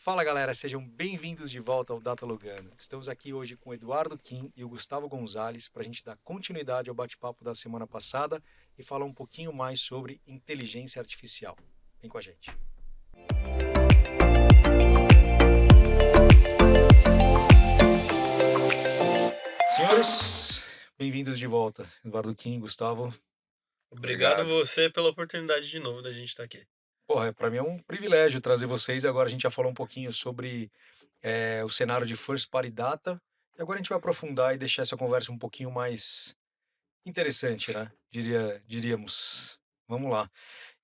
Fala galera, sejam bem-vindos de volta ao Datalogando. Estamos aqui hoje com o Eduardo Kim e o Gustavo Gonzalez para a gente dar continuidade ao bate-papo da semana passada e falar um pouquinho mais sobre inteligência artificial. Vem com a gente. Senhores, bem-vindos de volta. Eduardo Kim, Gustavo. Obrigado Obrigado. você pela oportunidade de novo da gente estar aqui. Porra, para mim é um privilégio trazer vocês. Agora a gente já falou um pouquinho sobre o cenário de First Party Data. E agora a gente vai aprofundar e deixar essa conversa um pouquinho mais interessante, né? Diríamos. Vamos lá.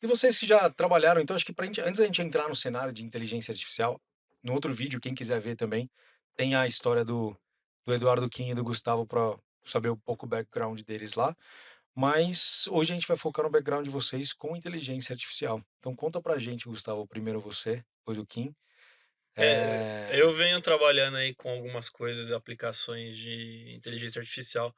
E vocês que já trabalharam, então acho que antes da gente entrar no cenário de inteligência artificial, no outro vídeo, quem quiser ver também, tem a história do Eduardo Kim e do Gustavo para saber um pouco o background deles lá. Mas hoje a gente vai focar no background de vocês com inteligência artificial. Então conta pra gente, Gustavo, primeiro você, depois o Kim. Eu É... venho trabalhando aí com algumas coisas, aplicações de inteligência artificial,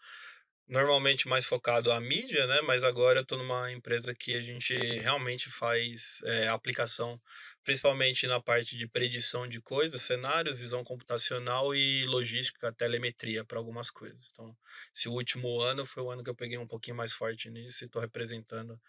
normalmente mais focado à mídia, né? Mas agora eu estou numa empresa que a gente realmente faz aplicação, principalmente na parte de predição de coisas, cenários, visão computacional e logística, telemetria para algumas coisas. Então, esse último ano foi o ano que eu peguei um pouquinho mais forte nisso e estou representando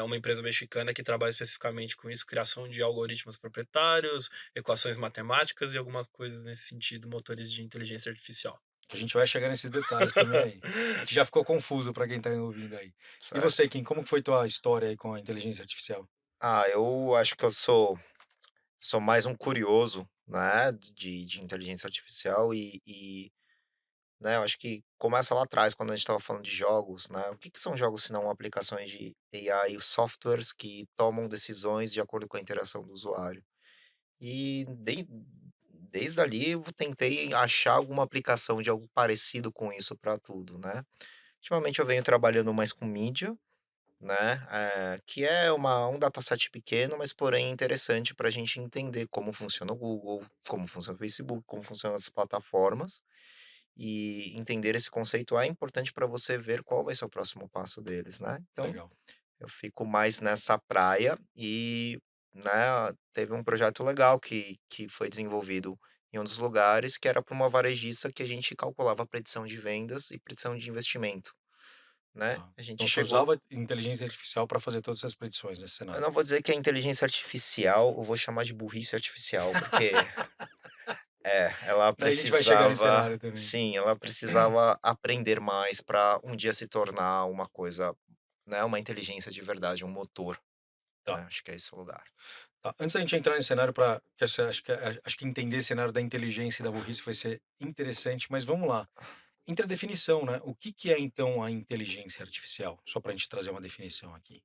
uma empresa mexicana que trabalha especificamente com isso, criação de algoritmos proprietários, equações matemáticas e algumas coisas nesse sentido, motores de inteligência artificial. A gente vai chegar nesses detalhes também aí. Que já ficou confuso para quem tá ouvindo aí. E Certo. você, Kim, como que foi tua história aí com a inteligência artificial? Eu acho que eu sou mais um curioso, né, de inteligência artificial né, eu acho que começa lá atrás, quando a gente estava falando de jogos, né, o que que são jogos se não aplicações de AI, os softwares que tomam decisões de acordo com a interação do usuário. E desde ali eu tentei achar alguma aplicação de algo parecido com isso para tudo, né. Ultimamente eu venho trabalhando mais com mídia, né, que é um dataset pequeno, mas porém interessante para a gente entender como funciona o Google, como funciona o Facebook, como funcionam as plataformas, e entender esse conceito é importante para você ver qual vai ser o próximo passo deles, né. Então, Legal. eu fico mais nessa praia e, né, teve um projeto legal que foi desenvolvido em um dos lugares, que era para uma varejista que a gente calculava a predição de vendas e predição de investimento, né. Tá. A gente Então você chegou. usava inteligência artificial para fazer todas essas predições nesse Eu cenário. não vou dizer que é inteligência artificial, eu vou chamar de burrice artificial, porque ela Daí a gente vai chegar nesse precisava, cenário também. sim, ela precisava aprender mais para um dia se tornar uma coisa, né, uma inteligência de verdade, um motor, Tá. né, acho que é esse o lugar. Tá. Antes da gente entrar nesse cenário para acho que entender esse cenário da inteligência e da burrice vai ser interessante, mas vamos lá. Entre a definição, né? O que que é então a inteligência artificial? Só para a gente trazer uma definição aqui.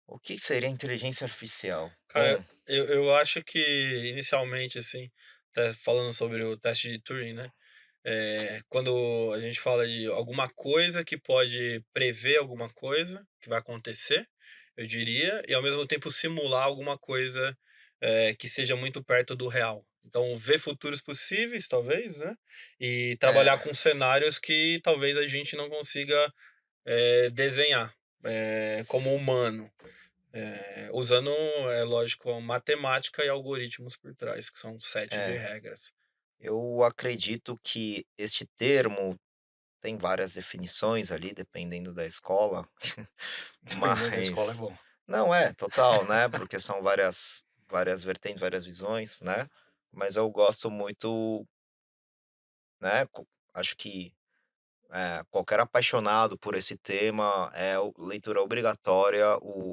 O que seria inteligência artificial? Cara, Bom, eu acho que inicialmente, assim, até falando sobre o teste de Turing, né? Quando a gente fala de alguma coisa que pode prever alguma coisa que vai acontecer, eu diria, e ao mesmo tempo simular alguma coisa que seja muito perto do real. Então, ver futuros possíveis, talvez, né? E trabalhar é, com cenários que talvez a gente não consiga desenhar como humano. Usando, é lógico, matemática e algoritmos por trás, que são um set de é, regras. eu acredito que este termo tem várias definições ali, dependendo da escola, Dependendo da escola é mas bom. não, é, total, né, porque são várias vertentes, várias visões, né, mas eu gosto muito, né, acho que, qualquer apaixonado por esse tema, leitura obrigatória,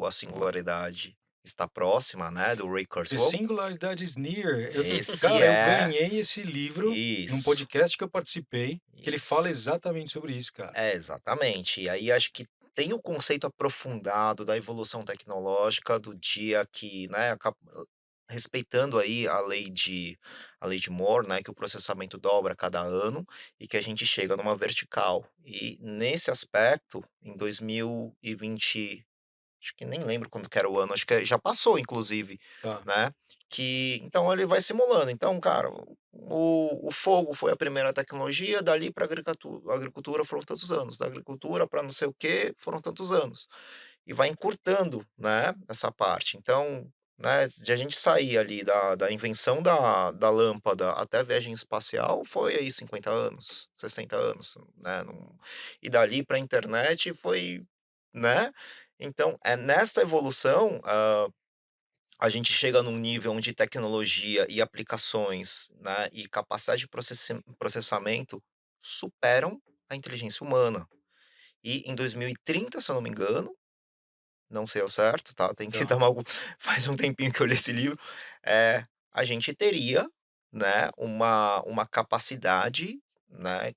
a Singularidade Está Próxima, né, do Ray The Kurzweil. Singularity is Near. Esse Cara, eu é ganhei esse livro num isso, podcast que eu participei, que ele fala isso. exatamente sobre isso, cara. É, exatamente. E aí acho que tem o conceito aprofundado da evolução tecnológica do dia que, né, respeitando aí a lei de Moore, né, que o processamento dobra a cada ano e que a gente chega numa vertical. E nesse aspecto, em 2020, acho que nem lembro quando que era o ano, acho que já passou inclusive, Tá. né, que então ele vai simulando. Então, cara, o fogo foi a primeira tecnologia, dali para agricultura foram tantos anos, da agricultura para não sei o que foram tantos anos. E vai encurtando, né, essa parte. Então, né, de a gente sair ali da invenção da lâmpada até a viagem espacial foi aí 50 anos, 60 anos, né, e dali para a internet foi, né. Então, é nesta evolução, a gente chega num nível onde tecnologia e aplicações, né, e capacidade de processamento superam a inteligência humana. E em 2030, se eu não me engano, não sei ao certo, tá, tem que dar Tá. uma faz um tempinho que eu li esse livro, é a gente teria, né, uma capacidade, né,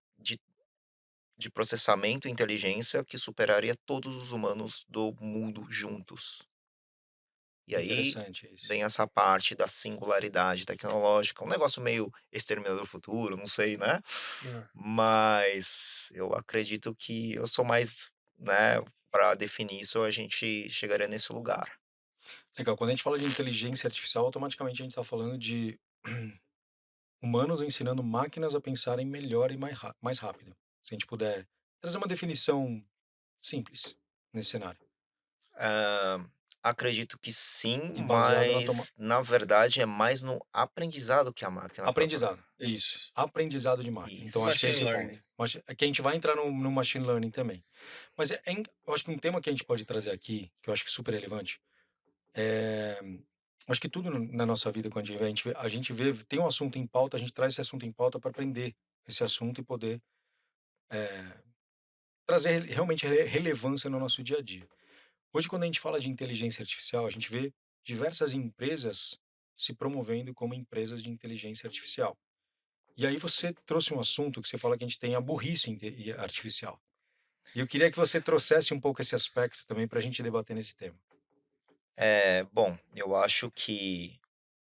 de processamento e inteligência que superaria todos os humanos do mundo juntos. E aí Interessante isso. vem essa parte da singularidade tecnológica, um negócio meio Exterminador do Futuro, não sei, né, Hã. mas eu acredito que eu sou mais, né, para definir isso, a gente chegaria nesse lugar. Legal, quando a gente fala de inteligência artificial, automaticamente a gente está falando de humanos ensinando máquinas a pensarem melhor e mais rápido. Se a gente puder trazer uma definição simples nesse cenário. Hã, acredito que sim, E baseado na toma mas na verdade é mais no aprendizado que a máquina aprendizado, isso. Isso. Aprendizado de máquina. Então acho que é Machine isso. esse o ponto. learning. É que a gente vai entrar no machine learning também. Mas eu acho que um tema que a gente pode trazer aqui, que eu acho que é super relevante, é acho que tudo na nossa vida, quando a gente vê, tem um assunto em pauta, a gente traz esse assunto em pauta para aprender esse assunto e poder trazer realmente relevância no nosso dia a dia. Hoje, quando a gente fala de inteligência artificial, a gente vê diversas empresas se promovendo como empresas de inteligência artificial. E aí você trouxe um assunto que você fala que a gente tem a burrice artificial. E eu queria que você trouxesse um pouco esse aspecto também para a gente debater nesse tema. Bom, eu acho que,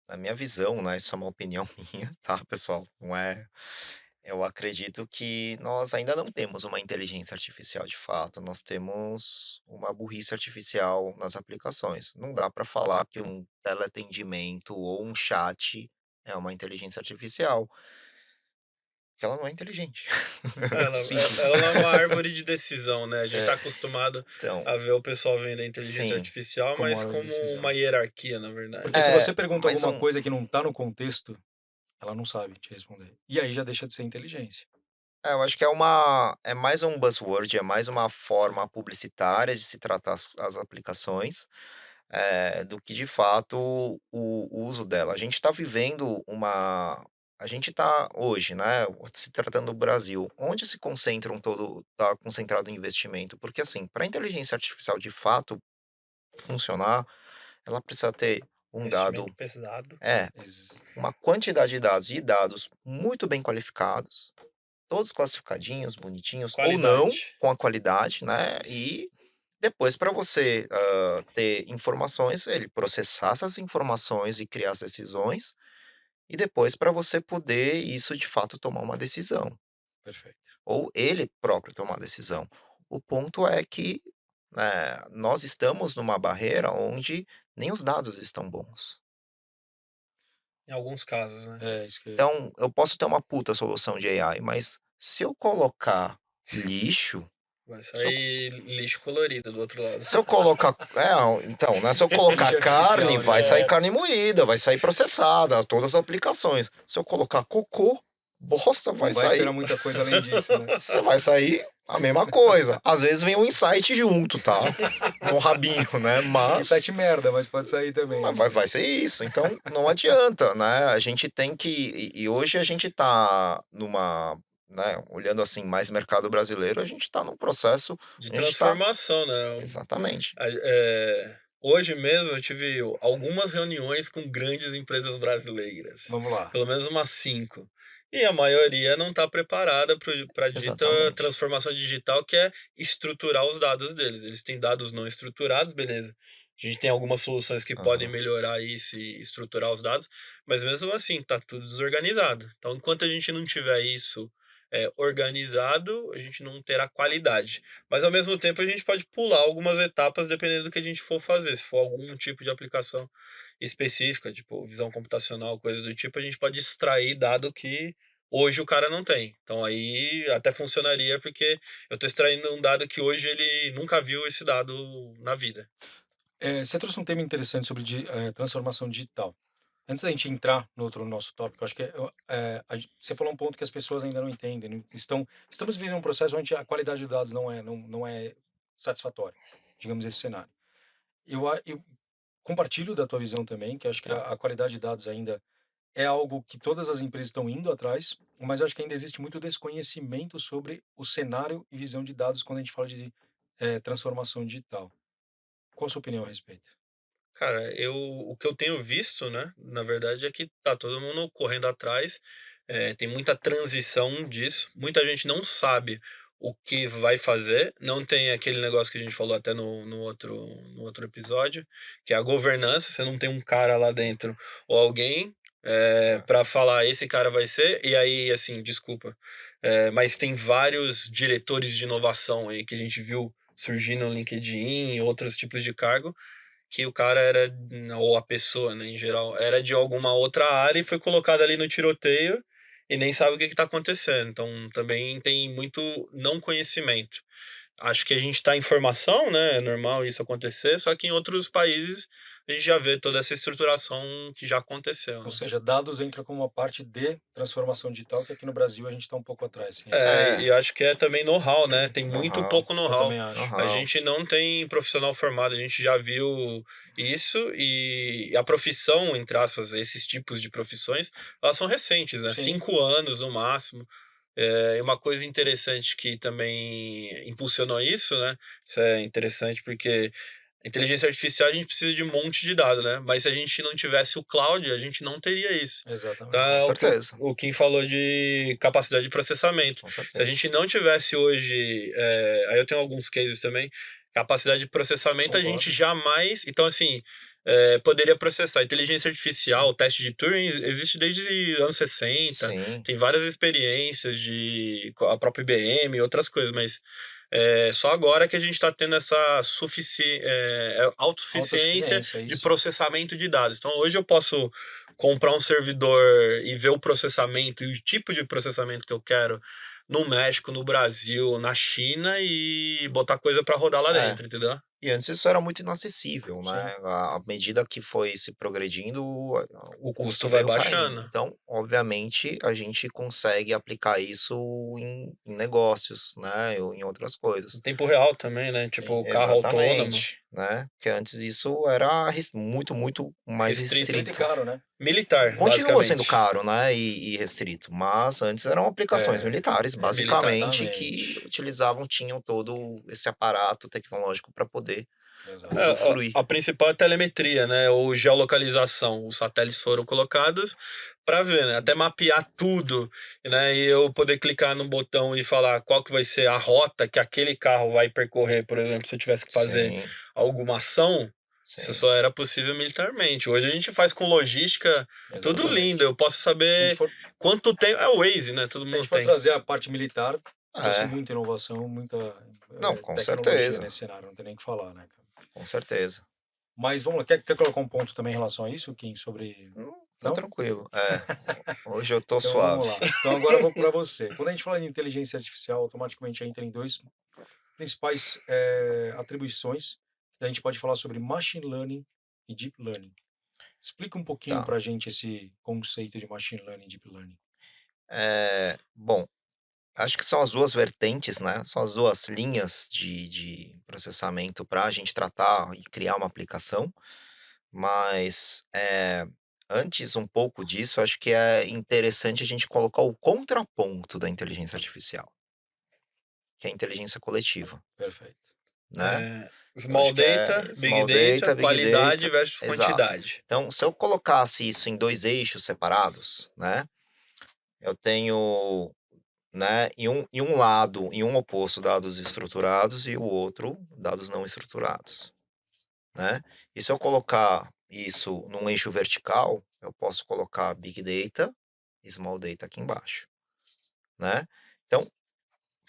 na minha visão, né, isso é uma opinião minha, tá, pessoal, não é, eu acredito que nós ainda não temos uma inteligência artificial de fato, nós temos uma burrice artificial nas aplicações. Não dá para falar que um teleatendimento ou um chat é uma inteligência artificial, porque ela não é inteligente. Simples. Ela não é uma árvore de decisão, né, a gente É, está acostumado então, a ver o pessoal vendo a inteligência sim. artificial, Como mas hora de como decisão. uma hierarquia, na verdade. Porque se você pergunta Mas alguma coisa que não está no contexto, ela não sabe te responder. E aí já deixa de ser inteligência. eu acho que é mais um buzzword, é mais uma Sim. forma publicitária de se tratar as aplicações, do que de fato o uso dela. A gente está hoje, né, se tratando do Brasil, onde se concentram todo está concentrado o investimento? Porque, assim, para a inteligência artificial de fato funcionar, ela precisa ter um dado Investimento pesado. é, Ex uma quantidade de dados e dados muito bem qualificados, todos classificadinhos, bonitinhos ou não, Qualidade. com a qualidade, né, e depois para você, ter informações, ele processar essas informações e criar as decisões, e depois para você poder isso de fato tomar uma decisão, Perfeito. ou ele próprio tomar a decisão. O ponto é que, nós estamos numa barreira onde nem os dados estão bons. Em alguns casos, né. É isso que Então, eu posso ter uma puta solução de AI, mas se eu colocar lixo, Vai se eu sair lixo colorido do outro lado. se eu colocar então, né, se eu colocar lixo carne, artificial, vai né. sair carne moída, vai sair processada, todas as aplicações. Se eu colocar cocô, bosta, Não vai vai esperar sair muita coisa além disso, né. você vai sair a mesma coisa. Às vezes vem um insight junto, tá, no rabinho, né, Insight merda, mas pode sair também, mas né. vai ser isso, então não adianta, né, a gente tem que hoje a gente tá numa, né, olhando, assim, mais mercado brasileiro, a gente tá num processo, De a gente tá transformação, né. exatamente. Hoje mesmo eu tive algumas reuniões com grandes empresas brasileiras, Vamos lá. pelo menos umas 5, e a maioria não está preparada para a dita Exatamente. transformação digital, que é estruturar os dados deles. Eles têm dados não estruturados, beleza. A gente tem algumas soluções que podem Aham. melhorar isso e estruturar os dados, mas mesmo assim está tudo desorganizado. Então, enquanto a gente não tiver isso, organizado, a gente não terá qualidade. Mas ao mesmo tempo a gente pode pular algumas etapas dependendo do que a gente for fazer. Se for algum tipo de aplicação específica, tipo visão computacional, coisas do tipo, a gente pode extrair dado que hoje o cara não tem. Então aí até funcionaria porque eu estou extraindo um dado que hoje ele nunca viu esse dado na vida. Você trouxe um tema interessante sobre transformação digital. Antes da gente entrar no outro nosso tópico, acho que você falou um ponto que as pessoas ainda não entendem. Estamos vivendo um processo onde a qualidade de dados não é satisfatória, digamos, esse cenário. Eu compartilho da tua visão também, que acho que a qualidade de dados ainda é algo que todas as empresas estão indo atrás, mas acho que ainda existe muito desconhecimento sobre o cenário e visão de dados quando a gente fala de transformação digital. Qual a sua opinião a respeito? Cara, o que eu tenho visto, né, na verdade é que tá todo mundo correndo atrás, tem muita transição disso, muita gente não sabe o que vai fazer, não tem aquele negócio que a gente falou até no outro episódio, que é a governança, você não tem um cara lá dentro ou alguém, É. pra falar: "Esse cara vai ser", e aí, assim, desculpa, mas tem vários diretores de inovação aí que a gente viu surgir no LinkedIn e outros tipos de cargo, que o cara era, ou a pessoa, né, em geral, era de alguma outra área e foi colocado ali no tiroteio e nem sabe o que está acontecendo. Então também tem muito não conhecimento. Acho que a gente está em formação, né? É normal isso acontecer, só que em outros países a gente já vê toda essa estruturação que já aconteceu, Ou né? seja, dados entra como uma parte de transformação digital, que aqui no Brasil a gente está um pouco atrás, sim, é isso. E É, eu acho que é também know-how, né? Tem muito know-how, pouco Eu know-how. também acho. A know-how. gente não tem profissional formado, a gente já viu isso e a profissão, entre aspas, esses tipos de profissões, elas são recentes, né? Sim, 5 anos no máximo. E uma coisa interessante que também impulsionou isso, né? Isso é interessante porque inteligência artificial a gente precisa de um monte de dados, né? Mas se a gente não tivesse o cloud, a gente não teria isso. Então Com exatamente. é o que o, certeza, o Kim falou de capacidade de processamento. com Se a certeza. gente não tivesse hoje, aí eu tenho alguns cases também, capacidade de processamento a gente Concordo. jamais. Então, assim, poderia processar. Inteligência Sim, artificial, teste de Turing, existe desde anos 60, Sim, tem várias experiências de a própria IBM e outras coisas, mas só agora que a gente está tendo essa autossuficiência autossuficiência, é de isso. processamento de dados. Então, hoje eu posso comprar um servidor e ver o processamento e o tipo de processamento que eu quero no México, no Brasil, na China e botar coisa para rodar lá é. dentro, entendeu? E antes isso era muito inacessível, né, Sim, à medida que foi se progredindo, o O custo custo vai veio caindo. baixando. Então, obviamente, a gente consegue aplicar isso em negócios, né, ou em outras Em coisas. tempo real também, né? Tipo, sim. o carro autônomo, Exatamente, né, que antes isso era muito, muito mais restrito. Restrito e restrito. caro, né? Militar, Continua sendo basicamente. caro, né, e restrito, mas antes eram aplicações É, militares, basicamente, que exatamente, tinham todo esse aparato tecnológico para poder exatamente. usufruir. A principal é a telemetria, né? Ou geolocalização. Os satélites foram colocados para ver, né? Até mapear tudo, né? E eu poder clicar no botão e falar qual que vai ser a rota que aquele carro vai percorrer, por exemplo, se eu tivesse que fazer Sim, alguma ação, isso sim. só era possível militarmente. Hoje a gente faz com logística, tudo lindo. Exatamente. Eu posso Se a gente saber for quanto tempo. É o Waze, né? Todo se a mundo gente for tem. trazer a parte militar, trouxe É, muita inovação, muita, não, com tecnologia certeza, nesse cenário, não tem nem o que falar, né, cara. com certeza. Mas vamos lá, quer colocar um ponto também em relação a isso, Kim, sobre Tá não? tranquilo. É, hoje eu tô Então vamos suave. lá. Então agora eu vou para você. Quando a gente fala de inteligência artificial, automaticamente entra em 2 principais, atribuições, a gente pode falar sobre machine learning e deep learning. Explica um pouquinho Tá. para a gente esse conceito de machine learning e deep learning. Bom, acho que são as 2 vertentes, né, são as 2 linhas de processamento para a gente tratar e criar uma aplicação, mas, antes um pouco disso, acho que é interessante a gente colocar o contraponto da inteligência artificial, que é a inteligência coletiva, Perfeito. né. Eu Small acho que data, é big small data, data, big qualidade data, versus exato. quantidade. Então, se eu colocasse isso em 2 eixos separados, né, eu tenho, né, em um lado, em um oposto, dados estruturados e o outro, dados não estruturados, né. E se eu colocar isso num eixo vertical, eu posso colocar big data e small data aqui embaixo, né. Então,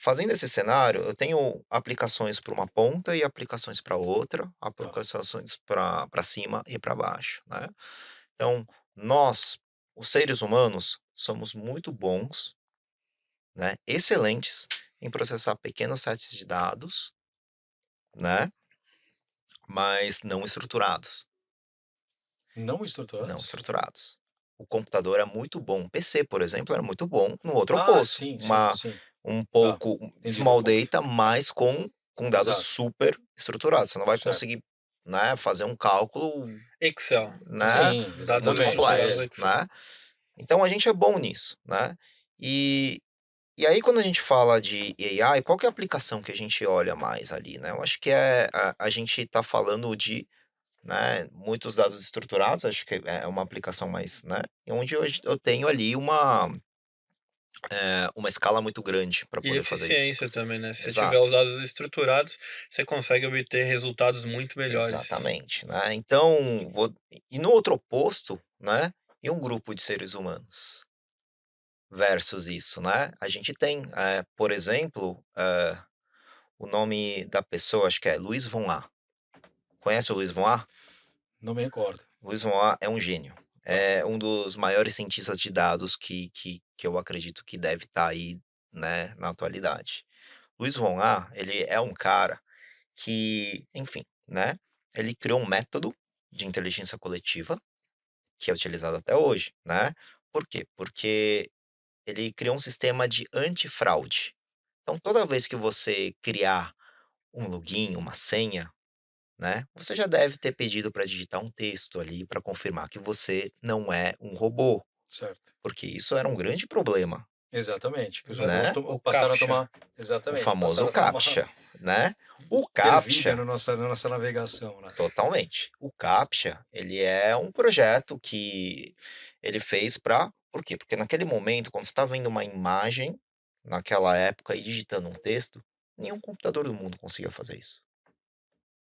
fazendo esse cenário, eu tenho aplicações para uma ponta e aplicações para outra, Tá. aplicações para cima e para baixo, né. Então, nós, os seres humanos, somos muito bons, né, excelentes em processar pequenos sets de dados, né, mas não estruturados. Não Não estruturados? estruturados. O computador é muito bom. O PC, por exemplo, era muito bom no outro Ah, oposto. sim, sim, sim. Um Tá, pouco entendi teu small ponto. data, mas com dados Exato, super estruturados. Você não vai certo. conseguir, né, fazer um cálculo, Excel. né, Sim, Dados muito exatamente, é estruturados complexo, isso. Excel. né? Então a gente é bom nisso, né? E, e aí quando a gente fala de AI, qual que é a aplicação que a gente olha mais ali, né? Eu acho que a gente está falando de, né, muitos dados estruturados, acho que é uma aplicação mais, né, onde eu tenho ali uma escala muito grande para E poder fazer isso. eficiência também, né? Se você tiver Exato, os dados estruturados, você consegue obter resultados muito melhores. exatamente, né? Então, e no outro oposto, né, e um grupo de seres humanos versus isso, né? A gente tem, por exemplo, o nome da pessoa, acho que é Luiz von A. Conhece o Luiz von A? Não me recordo. Luiz von A é um gênio. Tá, É um dos maiores cientistas de dados que eu acredito que deve estar aí, né, na atualidade. Luiz von A, ele é um cara que, enfim, né, ele criou um método de inteligência coletiva que é utilizado até hoje, né? Por quê? Porque ele criou um sistema de antifraude. Então, toda vez que você criar um login, uma senha, né, você já deve ter pedido para digitar um texto ali para confirmar que você não é um robô, certo. porque isso era um grande problema, Exatamente, que os robôs né? O passaram a CAPTCHA. tomar O exatamente, famoso passaram a tomar CAPTCHA, né? O ter vida CAPTCHA, no na nossa navegação, né. totalmente. O CAPTCHA, ele é um projeto que ele fez para, por quê? Porque naquele momento, quando você está vendo uma imagem, naquela época, e digitando um texto, nenhum computador do mundo conseguia fazer isso,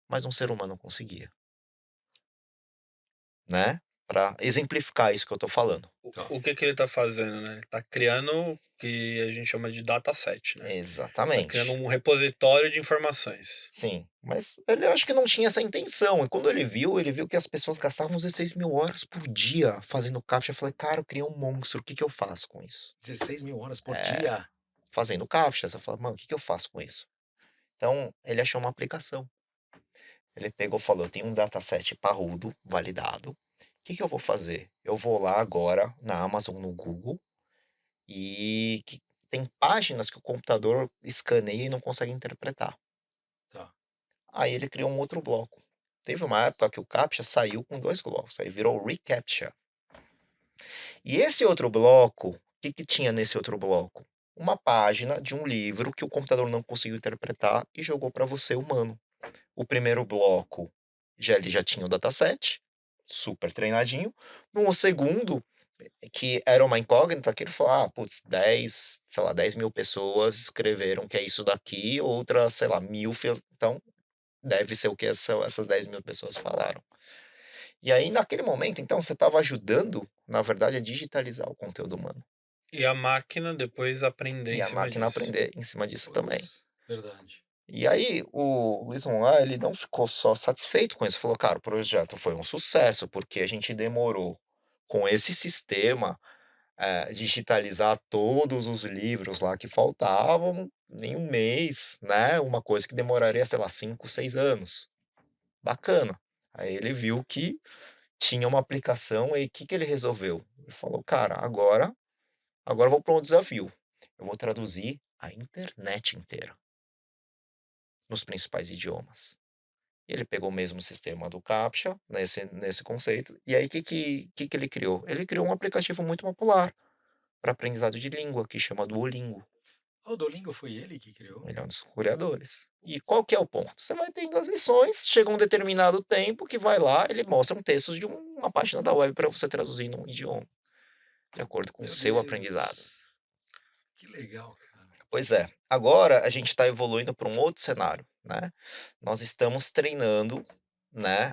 mas um ser humano conseguia, né? Para exemplificar isso que eu tô falando. Tá, O que que ele tá fazendo, né? Ele tá criando o que a gente chama de dataset, né? Tá criando Exatamente. um repositório de informações. Sim, mas ele acho que não tinha essa intenção, e quando ele viu que as pessoas gastavam 16.000 horas por dia fazendo CAPTCHA, eu falei: "Cara, eu criei um monstro, o que que eu faço com isso?". 16.000 horas por É, dia? fazendo CAPTCHA, você fala: "Mano, o que que eu faço com isso?". Então, ele achou uma aplicação. Ele pegou e falou: "Eu tenho um dataset parrudo, validado, o que que eu vou fazer? Eu vou lá agora na Amazon, no Google, e que tem páginas que o computador escaneia e não consegue interpretar". Tá, Aí ele criou um outro bloco. Teve uma época que o CAPTCHA saiu com 2 blocos, aí virou o reCAPTCHA. E esse outro bloco, o que que tinha nesse outro bloco? Uma página de um livro que o computador não conseguiu interpretar e jogou para você, humano. O primeiro bloco, ele já tinha o dataset, super treinadinho. No segundo, que era uma incógnita, que ele falou: "Ah, putz, 10, sei lá, 10.000 pessoas escreveram que é isso daqui, outras, sei lá, 1.000 então deve ser o que essas 10.000 pessoas falaram". E aí, naquele momento, então, você estava ajudando, na verdade, a digitalizar o conteúdo humano. E a máquina depois aprender E em a cima máquina disso. aprender em cima disso também. putz, verdade. E aí, o Luiz von Ahn, ele não ficou só satisfeito com isso, falou: "Cara, o projeto foi um sucesso, porque a gente demorou, com esse sistema, digitalizar todos os livros lá que faltavam em um mês, né, uma coisa que demoraria, sei lá, 5, 6 anos. Bacana". Aí ele viu que tinha uma aplicação, e o que que ele resolveu? Ele falou: "Cara, agora eu vou para um desafio. Eu vou traduzir a internet inteira, nos principais idiomas". E ele pegou o mesmo sistema do CAPTCHA, nesse conceito, e aí o que que ele criou? Ele criou um aplicativo muito popular para aprendizado de língua, que chama Duolingo. Ah, o Duolingo foi ele que criou? Ele é um dos criadores. E Putz, qual que é o ponto? Você vai tendo as lições, chega um determinado tempo que vai lá, ele mostra um texto de uma página da web para você traduzir num idioma, de acordo com o meu seu aprendizado. Deus, que legal, cara. Pois é. Agora a gente está evoluindo para um outro cenário, né. Nós estamos treinando, né,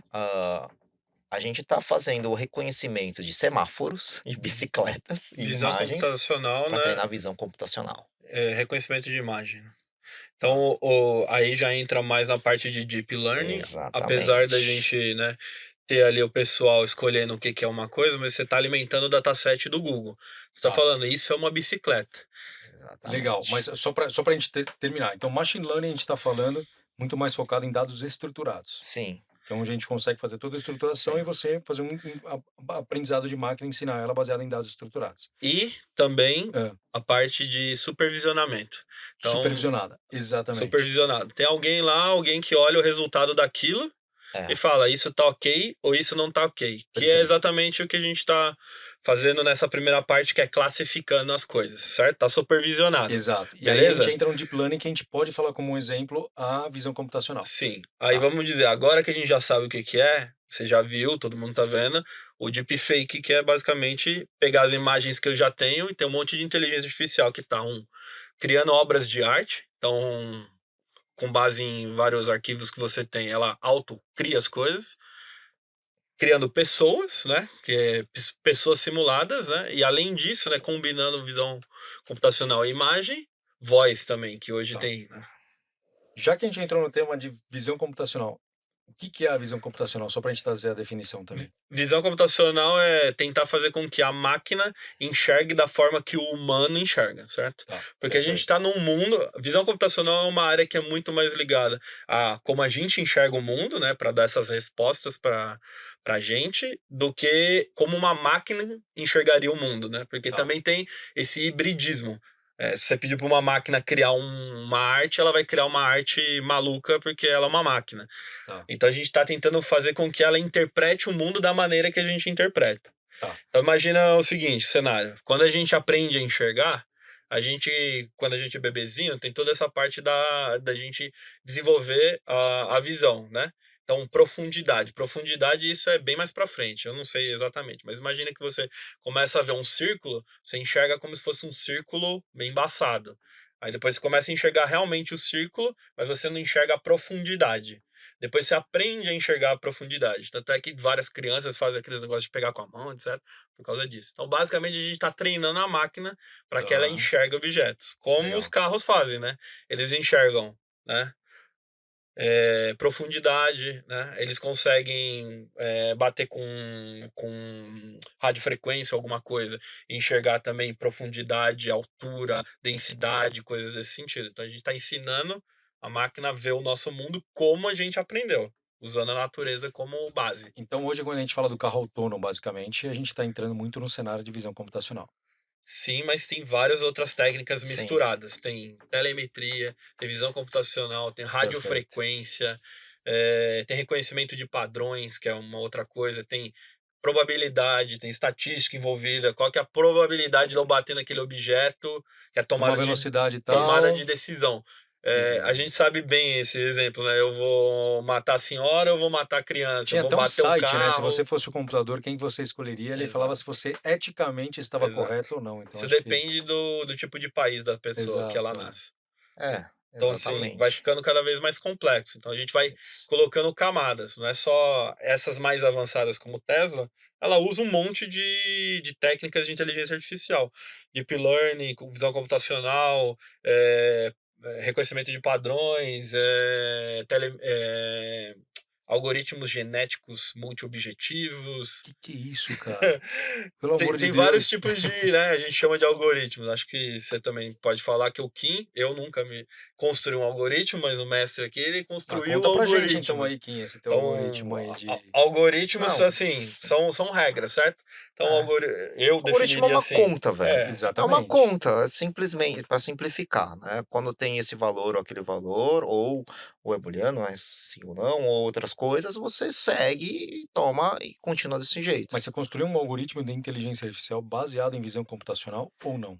a gente está fazendo o reconhecimento de semáforos, e bicicletas e Visão imagens computacional, para né? treinar visão computacional. Reconhecimento de imagem. Então, Tá, aí já entra mais na parte de deep learning, apesar da Exatamente. gente, né, ter ali o pessoal escolhendo o que que é uma coisa, mas você está alimentando o dataset do Google. Você está tá, falando, isso é uma bicicleta. legal. Mas Exatamente. só pra gente terminar, então machine learning a gente está falando muito mais focado em dados estruturados. Sim. Então a gente consegue fazer toda a estruturação e Sim. você fazer aprendizado de máquina e ensinar ela baseado em dados estruturados. E também Hã. a parte de supervisionamento. Então, Supervisionada, exatamente. supervisionado. Tem alguém lá, alguém que olha o resultado daquilo e É, fala: "Isso tá ok ou isso não tá ok", que é Perfeito. exatamente o que a gente tá fazendo nessa primeira parte, que é classificando as coisas, certo? Tá supervisionado, Exato. E aí a gente beleza? entra no deep learning que a gente pode falar como um exemplo a visão computacional. Sim. Aí Tá, vamos dizer, agora que a gente já sabe o que que é, você já viu, todo mundo tá vendo, o deepfake, que é basicamente pegar as imagens que eu já tenho e tem um monte de inteligência artificial que tá, criando obras de arte, então, com base em vários arquivos que você tem, ela auto cria as coisas, criando pessoas, né, que é pessoas simuladas, né, e além disso, né, combinando visão computacional e imagem, voz também, que hoje tá. tem, né. Já que a gente entrou no tema de visão computacional, o que que é a visão computacional? Só para a gente trazer a definição também. Visão computacional é tentar fazer com que a máquina enxergue da forma que o humano enxerga, certo? Tá, Porque a gente perfeito. está num mundo. Visão computacional é uma área que é muito mais ligada a como a gente enxerga o mundo, né, para dar essas respostas para gente, do que como uma máquina enxergaria o mundo, né? Porque Tá, também tem esse hibridismo. Se você pedir para uma máquina criar uma arte, ela vai criar uma arte maluca porque ela é uma máquina. tá, Então a gente está tentando fazer com que ela interprete o mundo da maneira que a gente interpreta. tá, Então imagina o seguinte cenário: quando a gente aprende a enxergar, quando a gente é bebezinho, tem toda essa parte da gente desenvolver a visão, né? Então, profundidade. Profundidade, isso é bem mais para frente. Eu não sei exatamente, mas imagina que você começa a ver um círculo, você enxerga como se fosse um círculo bem embaçado. Aí depois você começa a enxergar realmente o círculo, mas você não enxerga a profundidade. Depois você aprende a enxergar a profundidade. Tanto é que várias crianças fazem aqueles negócios de pegar com a mão, etc., por causa disso. Então, basicamente, a gente está treinando a máquina para que ela tá, enxergue objetos, como os legal. carros fazem, né? Eles enxergam, né? Profundidade, né? Eles conseguem bater com radiofrequência, alguma coisa, e enxergar também profundidade, altura, densidade, coisas desse sentido. Então, a gente está ensinando a máquina a ver o nosso mundo como a gente aprendeu, usando a natureza como base. Então hoje quando a gente fala do carro autônomo, basicamente, a gente está entrando muito no cenário de visão computacional. Sim, mas tem várias outras técnicas sim, misturadas. Tem telemetria, tem visão computacional, tem Perfeito. radiofrequência, tem reconhecimento de padrões, que é uma outra coisa, tem probabilidade, tem estatística envolvida, qual que é a probabilidade de eu bater naquele objeto, que é Numa velocidade e tomada de tal, decisão. A e gente sabe bem esse exemplo, né? Eu vou matar a senhora, eu vou matar a criança, eu tinha vou até um bater o site, né, se você carro. fosse o computador, quem você escolheria, ele falava se Exato, você eticamente estava exato. correto ou não, então Isso acho que depende do tipo de país da pessoa que ela exato, é. nasce. Então, assim, vai exatamente. ficando cada vez mais complexo. Então, a gente vai Isso. colocando camadas. Não é só essas mais avançadas como Tesla, ela usa um monte de técnicas de inteligência artificial. Deep learning, visão computacional, reconhecimento de padrões, algoritmos genéticos multiobjetivos. Que é isso, cara? Pelo Tem amor de tem vários Deus. tipos de, né, a gente chama de algoritmos. Acho que você também pode falar que o Kim, eu nunca me construí um algoritmo, mas o mestre aqui, ele Ah, construiu conta pra gente então algoritmos. aí, Kim, esse teu algoritmo Então, aí de algoritmos, Não, assim, são regras, certo? Então, é. eu Algoritmo é definiria uma assim. conta, velho. É uma exatamente. conta, simplesmente para simplificar, né? Quando tem esse valor ou aquele valor, ou é booleano, é sim ou não, ou outras coisas, você segue e toma e continua desse jeito. Mas você construiu um algoritmo de inteligência artificial baseado em visão computacional ou não?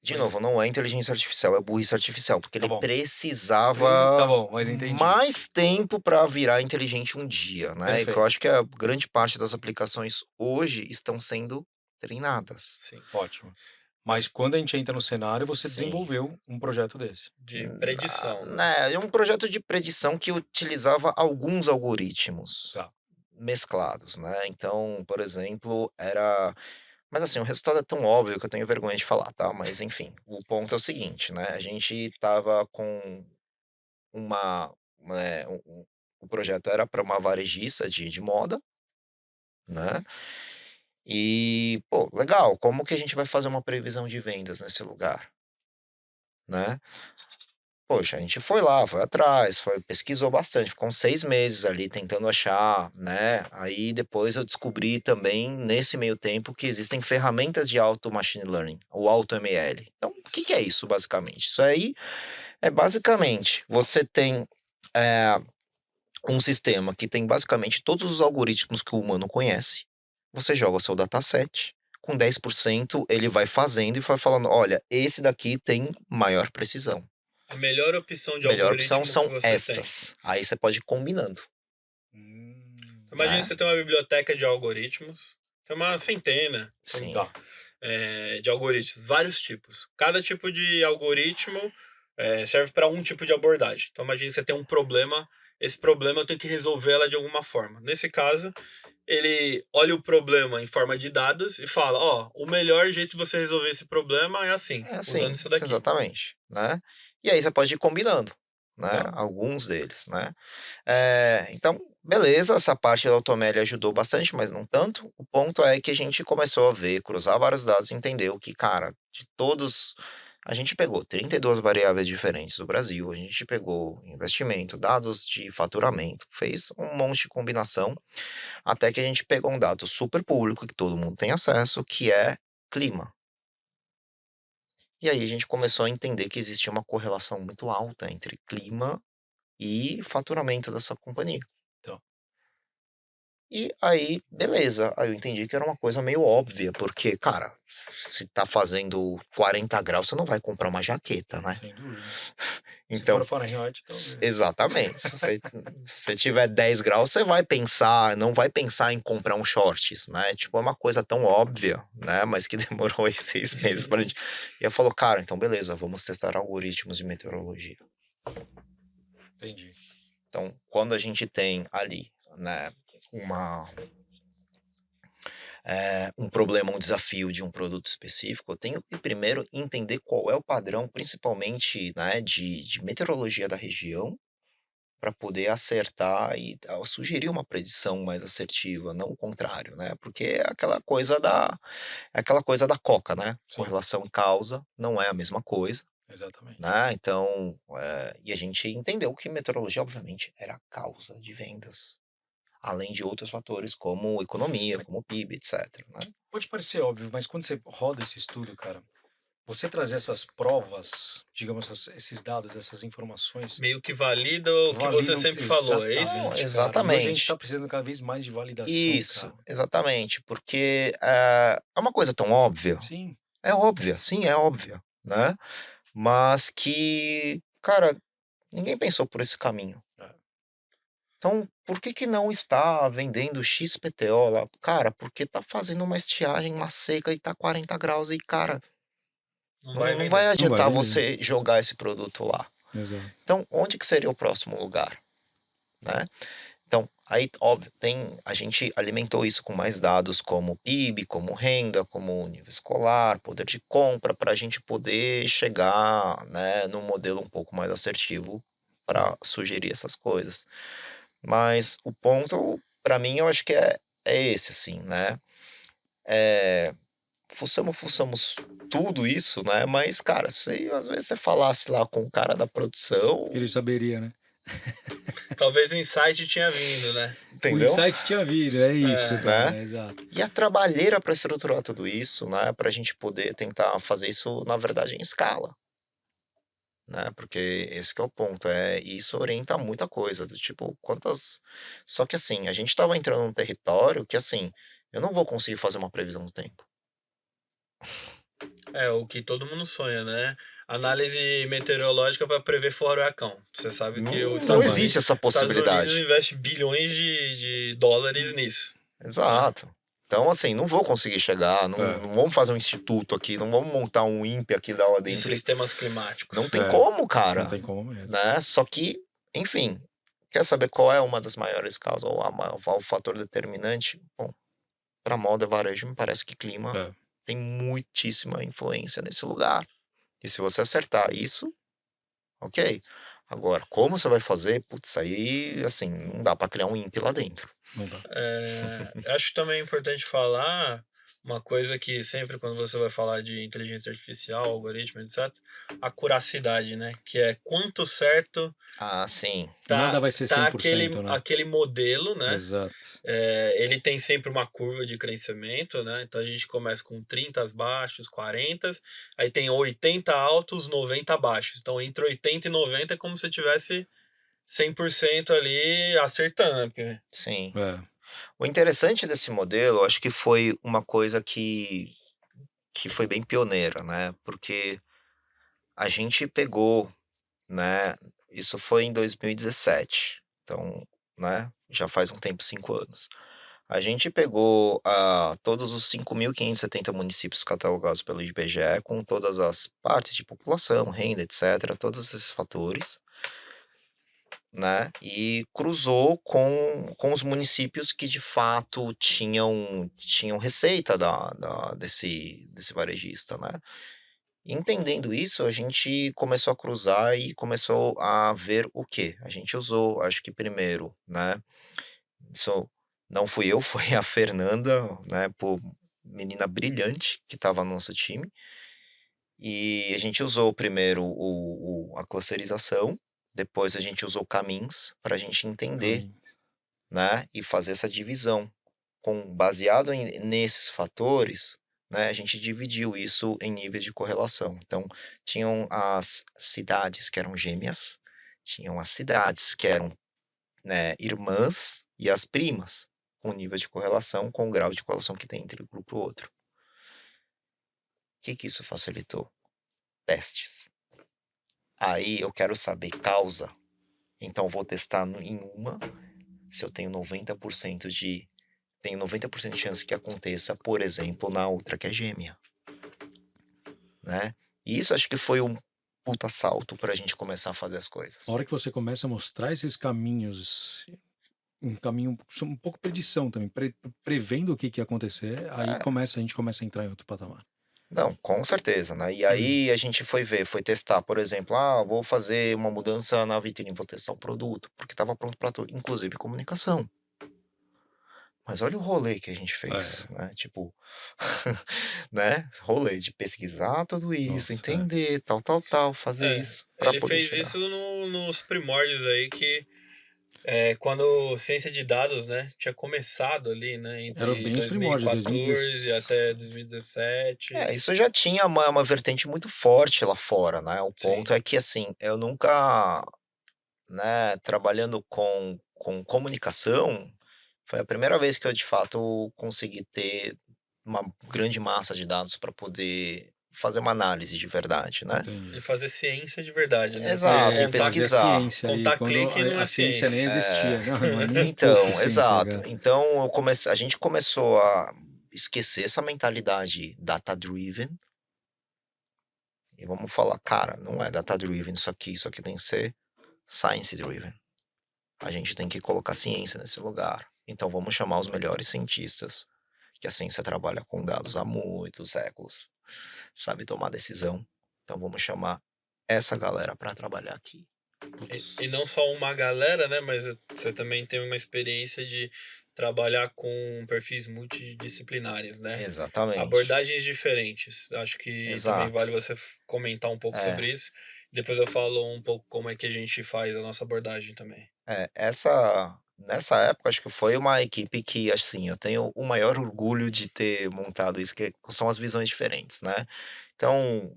De Foi. novo, não é inteligência artificial, é burrice artificial, porque Tá ele bom. Tá precisava bom, mas entendi. mais tempo para virar inteligente um dia, né? E que eu Perfeito, acho que a grande parte das aplicações hoje estão sendo treinadas. Sim. ótimo. Mas Mas quando a gente entra no cenário, você Sim. desenvolveu um projeto desse. de predição, né? Né, é um projeto de predição que utilizava alguns algoritmos Tá, mesclados, né. Então, por exemplo, mas assim, o resultado é tão óbvio que eu tenho vergonha de falar, tá, mas enfim, o ponto é o seguinte, né, a gente estava com uma o projeto era para uma varejista de moda, né, e, pô, legal, como que a gente vai fazer uma previsão de vendas nesse lugar, né. Poxa, a gente foi lá, foi atrás, pesquisou bastante, ficou uns 6 meses ali tentando achar, né, aí depois eu descobri também, nesse meio tempo, que existem ferramentas de auto machine learning, o AutoML. Então, o que que é isso basicamente? Isso aí é basicamente, você tem, eh, um sistema que tem basicamente todos os algoritmos que o humano conhece, você joga o seu dataset, com 10% ele vai fazendo e vai falando: "Olha, esse daqui tem maior precisão". A melhor opção de Melhor opção algoritmo que são você tem. estas. Aí você pode ir combinando, Imagina né. você tem uma biblioteca de algoritmos, tem uma centena, Sim, Tá. de algoritmos, vários tipos. Cada tipo de algoritmo serve para um tipo de abordagem. Então, imagine você tem um problema, esse problema eu tenho que resolver ela de alguma forma. Nesse caso, ele olha o problema em forma de dados e fala: ó, o melhor jeito de você resolver esse problema é assim, é usando assim, isso daqui. exatamente, né. E aí você pode ir combinando, né, Tá. alguns deles, né. Então, beleza, essa parte da AutoML ajudou bastante, mas não tanto. O ponto é que a gente começou a ver, cruzar vários dados e entendeu que, cara, de todos a gente pegou 32 variáveis diferentes do Brasil, a gente pegou investimento, dados de faturamento, fez um monte de combinação, até que a gente pegou um dado super público, que todo mundo tem acesso, que é clima. E aí a gente começou a entender que existia uma correlação muito alta entre clima e faturamento dessa companhia. Então, E aí, beleza, aí eu entendi que era uma coisa meio óbvia, porque, cara, se tá fazendo 40 graus, você não vai comprar uma jaqueta, né? sem dúvida. Se for Então, Fahrenheit, talvez. exatamente. Se você tiver 10 graus, você vai pensar, não vai pensar em comprar um shorts, né? Tipo, é uma coisa tão óbvia, né? Mas que demorou aí 6 meses pra gente. E eu falou, cara, então beleza, vamos testar algoritmos de meteorologia. Entendi. Então, quando a gente tem ali, né, uma um problema, um desafio de um produto específico, eu tenho que primeiro entender qual é o padrão, principalmente, né, de meteorologia da região, para poder acertar e sugerir uma predição mais assertiva, não o contrário, né? Porque é aquela coisa da coca, né? Sim, Correlação e causa não é a mesma coisa, exatamente. né? Então, e a gente entendeu que meteorologia, obviamente, era a causa de vendas. Além de outros fatores como economia, Mas como PIB, etc, né. pode parecer óbvio, mas quando você roda esse estudo, cara, você trazer essas provas, digamos, esses dados, essas informações, Meio que valida o que você validam sempre falou, é isso? Não, exatamente, cara. E hoje a gente tá exatamente. precisando cada vez mais de validação, Isso, cara. exatamente, porque, é uma coisa tão óbvia, Sim, é óbvia, sim, é óbvia, né, mas que, cara, ninguém pensou por esse caminho. é, Então, por que que não está vendendo XPTO lá? Cara, porque tá fazendo uma estiagem, uma seca e tá 40 graus e, cara, Não vai não vai vender. Não vai adiantar vender. você jogar esse produto lá. Exato. Então, onde que seria o próximo lugar, né? Então, aí, óbvio, a gente alimentou isso com mais dados como PIB, como renda, como nível escolar, poder de compra, para a gente poder chegar, né, num modelo um pouco mais assertivo para sugerir essas coisas. Mas o ponto, para mim, eu acho que é esse, assim, né? É, fuçamos tudo isso, né? Mas, cara, se às vezes você falasse lá com o cara da produção, Ele saberia, né? Talvez o insight tinha vindo, né? O entendeu? insight tinha vindo, é isso, É, Né? cara, exato. E a trabalheira para estruturar tudo isso, né, para a gente poder tentar fazer isso, na verdade, em escala, né, porque esse que é o ponto, isso orienta muita coisa, do tipo, quantas só que assim, a gente estava entrando num território que, assim, eu não vou conseguir fazer uma previsão do tempo. é o que todo mundo sonha, né? Análise meteorológica para prever furacão. Você sabe que os Não Estados Exato. existe Unidos, essa Estados Unidos possibilidade. investe bilhões de dólares nisso, né? Exato. Então, assim, não vou conseguir chegar, É, não vamos fazer um instituto aqui, não vamos montar um INPE aqui lá De dentro e sistemas não climáticos. tem é, como, não cara. tem como mesmo. Né, só que, enfim, quer saber qual é uma das maiores causas ou o fator determinante? Bom, para moda e varejo me parece que clima É. tem muitíssima influência nesse lugar. E se você acertar isso, ok. Agora, como você vai fazer? Putz, aí, assim, não dá para criar um INPE lá dentro. Não dá. Acho também importante falar uma coisa que sempre quando você vai falar de inteligência artificial, algoritmo, etc, a curacidade, né, que é quanto certo Ah, sim. Nada tá vai ser tá 100%, né? aquele modelo, né. Exato. Ele tem sempre uma curva de crescimento, né, então a gente começa com 30 baixos, 40, aí tem 80 altos, 90 baixos. Então entre 80 e 90 é como se tivesse 100% ali acertando, porque Sim. É. O interessante desse modelo, acho que foi uma coisa que foi bem pioneira, né, porque a gente pegou, né, isso foi em 2017, então, né, já faz um tempo, 5 anos. A gente pegou, todos os 5.570 municípios catalogados pelo IBGE, com todas as partes de população, renda, etcétera, todos esses fatores, né, e cruzou com os municípios que de fato tinham receita desse varejista, né. Entendendo isso, a gente começou a cruzar e começou a ver o quê? A gente usou, acho que primeiro, né, isso não fui eu, foi a Fernanda, né, pô, menina brilhante que estava no nosso time, e a gente usou primeiro a clusterização, depois a gente usou caminhos para a gente entender, Caminho. né, e fazer essa divisão. Baseado nesses fatores, né, a gente dividiu isso em níveis de correlação. Então, tinham as cidades que eram gêmeas, tinham as cidades que eram, né, irmãs e as primas, com nível de correlação, com o grau de correlação que tem entre um grupo e outro. O que que isso facilitou? Testes. Aí eu quero saber causa, então vou testar em uma, se eu tenho 90% de chance que aconteça, por exemplo, na outra que é gêmea, né. E isso acho que foi um puta salto pra gente começar a fazer as A coisas. hora que você começa a mostrar esses caminhos, um caminho um pouco predição também, prevendo o que que ia acontecer, aí É, a gente começa a entrar em outro patamar. não, com certeza, né. E Hum. aí a gente foi testar, por exemplo, vou fazer uma mudança na vitrine, vou testar um produto, porque estava pronto pra tudo, inclusive comunicação. Mas olha o rolê que a gente fez, É, né, tipo, né, rolê de pesquisar tudo isso, nossa, é. entender, tal, tal, tal, fazer isso, pra ele poder fez chegar. isso nos primórdios aí que, quando ciência de dados, né, tinha começado ali, né, Era entre bem os primórdios, 2014 2016. até 2017. Isso já tinha uma vertente muito forte lá fora, né, o Sim. ponto é que, assim, eu nunca, né, trabalhando com comunicação, foi a primeira vez que eu de fato consegui ter uma grande massa de dados para poder fazer uma análise de verdade, né. E Entendi. fazer ciência de verdade, né, porque Exato, e É, fazer a pesquisar. ciência ali, contar quando clique não a é ciência nem ciência. É, existia. Não, não é nem um pouco então, ciência, exato. cara. Então a gente começou a esquecer essa mentalidade data driven, e vamos falar: "Cara, não é data driven isso aqui tem que ser science driven. A gente tem que colocar ciência nesse lugar. Então vamos chamar os melhores cientistas, que a ciência trabalha com dados há muitos séculos, sabe tomar decisão. Então vamos chamar essa galera para trabalhar aqui." E não Putz. só uma galera, né, mas você também tem uma experiência de trabalhar com perfis multidisciplinares, né, Exatamente. abordagens diferentes. Acho que também Exato. vale você comentar um pouco É, sobre isso, depois eu falo um pouco como é que a gente faz a nossa abordagem também. nessa época acho que foi uma equipe que, assim, eu tenho o maior orgulho de ter montado isso, que são as visões diferentes, né. Então,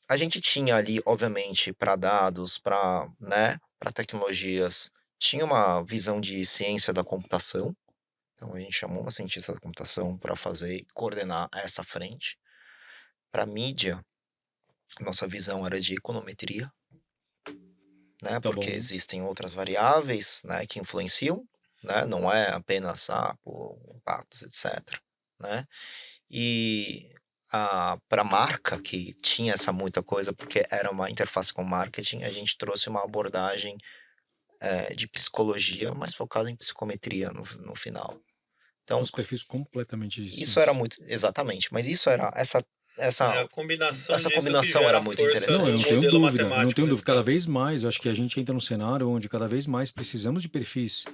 a gente tinha ali, obviamente, para dados, para, né, para tecnologias, tinha uma visão de ciência da computação, então a gente chamou uma cientista da computação para fazer e coordenar essa frente. Para mídia, nossa visão era de econometria, né, Tá porque bom. existem outras variáveis, né, que influenciam, né, não é apenas, impactos, etcétera, né. E, para marca, que tinha essa muita coisa, porque era uma interface com marketing, a gente trouxe uma abordagem, de psicologia, mas focada em psicometria no final. São Então, os perfis completamente isso era distintos. muito exatamente, mas isso era essa É a combinação essa disso que combinação gera era a muito força Não, eu do não interessante. tenho modelo dúvida, eu não matemático tenho nesse dúvida. Cada caso. vez mais, eu acho que a gente entra num cenário onde cada vez mais precisamos de perfis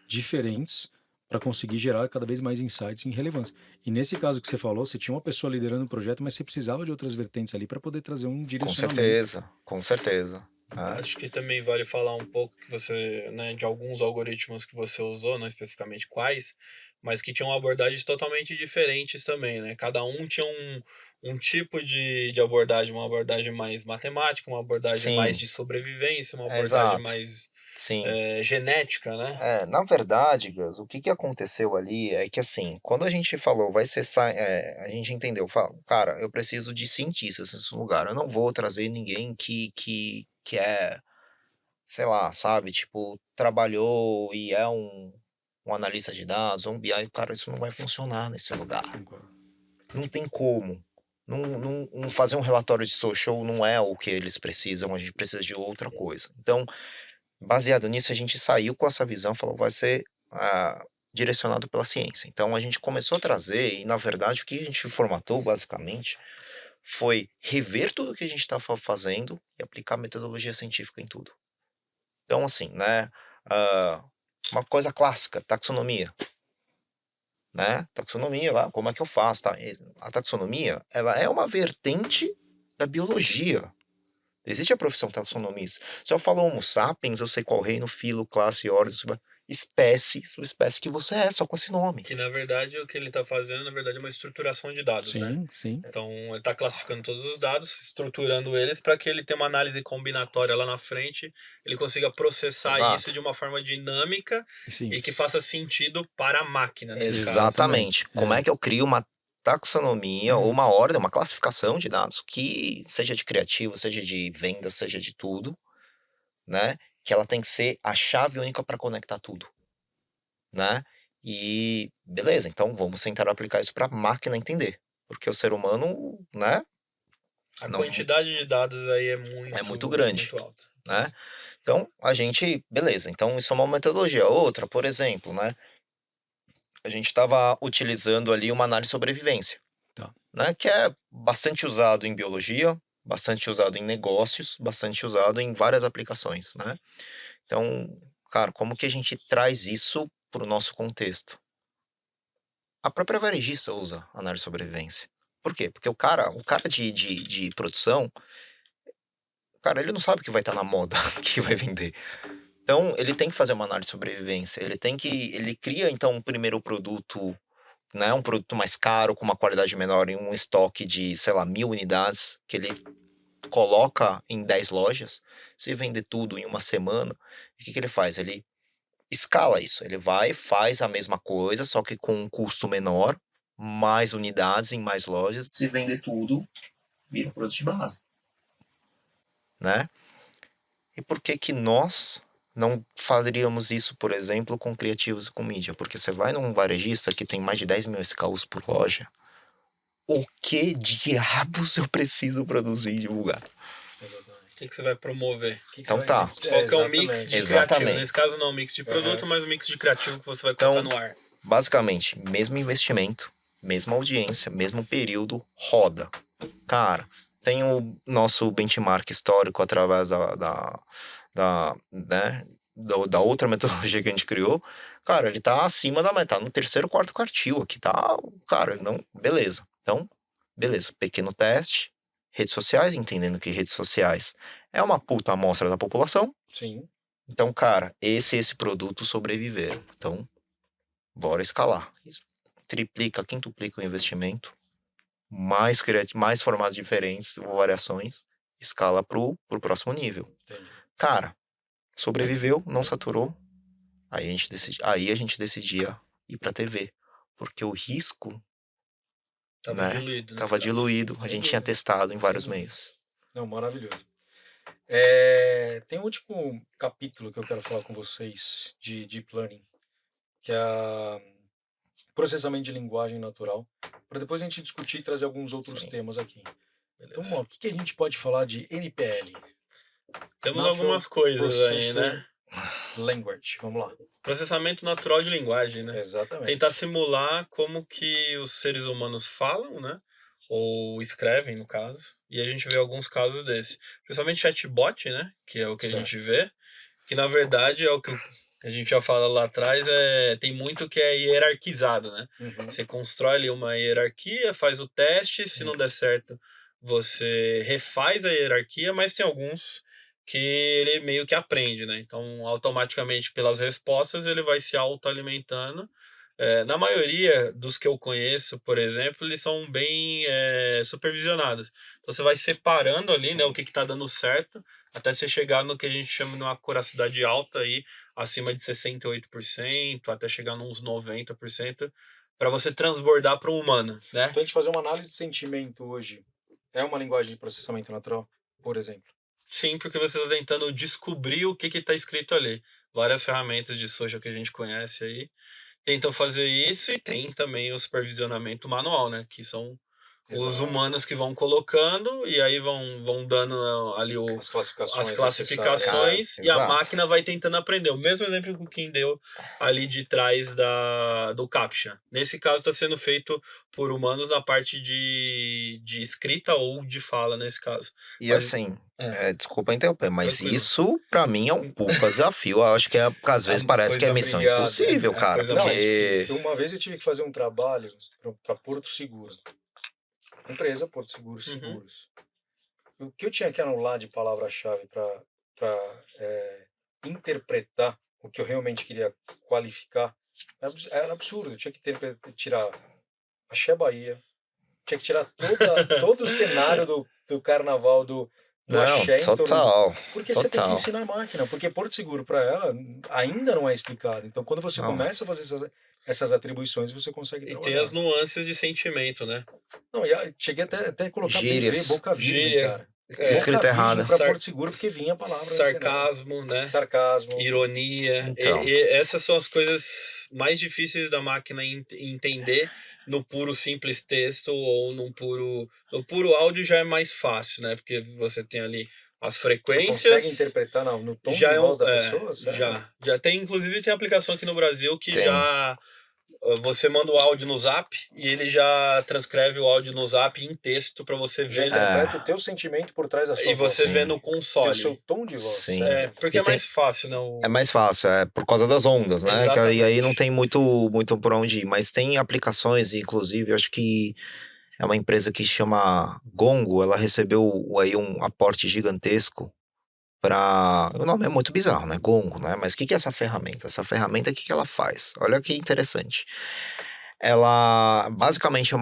diferentes para conseguir gerar cada vez mais insights em relevância. E nesse caso que você falou, você tinha uma pessoa liderando o projeto, mas você precisava de outras vertentes ali para poder trazer um Com direcionamento. certeza, com certeza. Né? Acho que também vale falar um pouco que você, né, de alguns algoritmos que você usou, não especificamente quais, mas que tinham abordagens totalmente diferentes também, né? Cada um tinha um tipo de abordagem, uma abordagem mais matemática, uma abordagem mais Sim, de sobrevivência, uma abordagem exato. mais Sim. genética, né? Na verdade, Gus, o que que aconteceu ali é que, assim, quando a gente falou, a gente entendeu, cara, eu preciso de cientistas nesse lugar, eu não vou trazer ninguém que é, sei lá, sabe, tipo, trabalhou e é um analista de dados, um BI, cara, isso não vai funcionar nesse lugar. Concordo. Não tem como. Fazer um relatório de social não é o que eles precisam, a gente precisa de outra coisa. Então, baseado nisso, a gente saiu com essa visão, falou, vai ser direcionado pela ciência. Então, a gente começou a trazer, e na verdade, o que a gente formatou, basicamente, foi rever tudo que a gente estava fazendo e aplicar metodologia científica em tudo. Então, assim, né, uma coisa clássica, taxonomia. Né? Taxonomia, lá, como é que eu faço? Tá? A taxonomia, ela é uma vertente da biologia. Existe a profissão taxonomista. Se eu falo Homo sapiens, eu sei qual reino, filo, classe, ordem, subespécie que você é, só com esse nome. Que na verdade o que ele está fazendo, na verdade, é uma estruturação de dados, né? Sim, sim. Então ele está classificando todos os dados, estruturando eles para que ele tenha uma análise combinatória lá na frente, ele consiga processar Exato. isso de uma forma dinâmica e Simples. que faça sentido para a máquina, nesse caso. Exatamente. Como é que eu crio uma taxonomia ou uma ordem, uma classificação de dados que seja de criativo, seja de venda, seja de tudo, né? Que ela tem que ser a chave única para conectar tudo, né? E beleza, então vamos tentar aplicar isso para a máquina entender, porque o ser humano, né? A Não- quantidade de dados aí é muito grande. muito alta. Né? Então, a gente, beleza, então isso é uma metodologia. Outra, por exemplo, né? A gente estava utilizando ali uma análise de sobrevivência, Tá. né? Que é bastante usado em biologia, bastante usado em negócios, bastante usado em várias aplicações, né? Então, cara, como que a gente traz isso para o nosso contexto? A própria varejista usa análise de sobrevivência. Por quê? Porque o cara de produção, cara, ele não sabe o que vai estar na moda, o que vai vender. Então, ele tem que fazer uma análise de sobrevivência. Ele cria, então, um primeiro produto, né? Um produto mais caro, com uma qualidade menor, em um estoque de, sei lá, 1.000 unidades, que ele coloca em 10 lojas. Se vender tudo em uma semana, o que ele faz? Ele escala isso. Ele vai, faz a mesma coisa, só que com um custo menor, mais unidades em mais lojas. Se vender tudo, vira um produto de base. Né? E por que que nós não faríamos isso, por exemplo, com criativos e com mídia? Porque você vai num varejista que tem mais de 10 mil SKUs por loja, o que diabos eu preciso produzir e divulgar? Exatamente. O que você vai promover? Então tá. Qual que é o mix de criativo? Exatamente. Nesse caso não é um mix de produto, mas um mix de criativo que você vai colocar Então, no ar. basicamente, mesmo investimento, mesma audiência, mesmo período, roda. Cara, tem o nosso benchmark histórico através da outra metodologia que a gente criou. Cara, ele tá acima da meta, tá no terceiro, quarto quartil aqui, tá? Cara, não, beleza. Então, beleza, pequeno teste, redes sociais, entendendo que redes sociais é uma puta amostra da população. Sim. Então, cara, esse produto sobreviver. Então, bora escalar. Triplica, quintuplica o investimento, mais formatos diferentes, variações, escala pro próximo nível. Entendi. Cara, sobreviveu, não saturou, aí a gente decidia ir pra TV, porque o risco Tava né, diluído. tava diluído, a Sem gente tinha dúvida. testado em vários Sem dúvida. meios. Não, maravilhoso. Tem um último capítulo que eu quero falar com vocês de Deep Learning, que é processamento de linguagem natural, para depois a gente discutir e trazer alguns outros Sim. temas aqui. Então, Beleza. o que a gente pode falar de NPL? Temos Natural algumas coisas aí, né? Processing Language. Vamos lá. Processamento natural de linguagem, né? Exatamente. Tentar simular como que os seres humanos falam, né? Ou escrevem, no caso. E a gente vê alguns casos desse. Principalmente chatbot, né? Que é o que Certo. a gente vê. Que na verdade é o que A gente já fala lá atrás, tem muito que é hierarquizado, né? Uhum. Você constrói ali uma hierarquia, faz o teste, se Sim. não der certo, você refaz a hierarquia, mas tem alguns que ele meio que aprende, né? Então, automaticamente, pelas respostas, ele vai se autoalimentando. Na maioria dos que eu conheço, por exemplo, eles são bem supervisionados. Então, você vai separando ali, né, o Sim. que está dando certo, até você chegar no que a gente chama de uma acuracidade alta aí, acima de 68%, até chegar nos 90%, para você transbordar para o humano, né? Então, a gente fazer uma análise de sentimento hoje é uma linguagem de processamento natural, por exemplo. Sim, porque você está tentando descobrir o que está escrito ali. Várias ferramentas de social que a gente conhece aí tentam fazer isso, e tem também o supervisionamento manual, né? Que são os Exato. humanos que vão colocando e aí vão dando ali As as classificações necessárias. classificações e a exato. máquina vai tentando aprender. O mesmo exemplo que o Kim deu ali de trás do CAPTCHA. Nesse caso está sendo feito por humanos na parte de escrita ou de fala, nesse caso. E Mas, assim, é, desculpa interromper, mas tranquilo. isso pra mim é um puta desafio. Eu acho que às vezes parece que é coisa missão obrigado, impossível, é a cara. coisa Não, mais Porque. difícil. uma vez eu tive que fazer um trabalho para Porto Seguro. Empresa Porto Seguro Uhum. Seguros. O que eu tinha que anular de palavra-chave para interpretar o que eu realmente queria qualificar era absurdo. Eu tinha que tirar Axé Bahia, tinha que tirar todo o cenário do carnaval do Não, axé em torno do. total. Porque você tem que Total. ensinar a máquina, porque Porto Seguro para ela ainda não é explicado. Então, quando você Não. começa a fazer essas atribuições, você consegue E tem trabalhar. as nuances de sentimento, né? Não, cheguei até a colocar BV, Gírias. Boca Virgem, Gíria, cara. Escrita Boca Virgem errada. para Porto Seguro, porque vinha a palavra nesse cenário. sarcasmo, né? Sarcasmo. Ironia. Então. Essas são as coisas mais difíceis da máquina entender no puro simples texto ou no puro áudio já é mais fácil, né? Porque você tem ali as Você frequências. consegue interpretar no tom já de é voz da pessoa? Sério? já tem, inclusive tem aplicação aqui no Brasil que Tem. já você manda o áudio no Zap e ele já transcreve o áudio no Zap em texto para você Já ver interpreta o teu sentimento por trás da sua e voz. você vê Sim. no O console. seu tom de voz. Sim. Sério? Porque E é mais fácil, né? É mais fácil, por causa das ondas, né? E aí não Exatamente. tem muito por onde ir. Mas tem aplicações, inclusive, acho que é uma empresa que chama Gongo, ela recebeu aí um aporte gigantesco para. O nome é muito bizarro, né? Gongo, né? Mas o que é essa ferramenta? Essa ferramenta, o que ela faz? Olha que interessante. Ela basicamente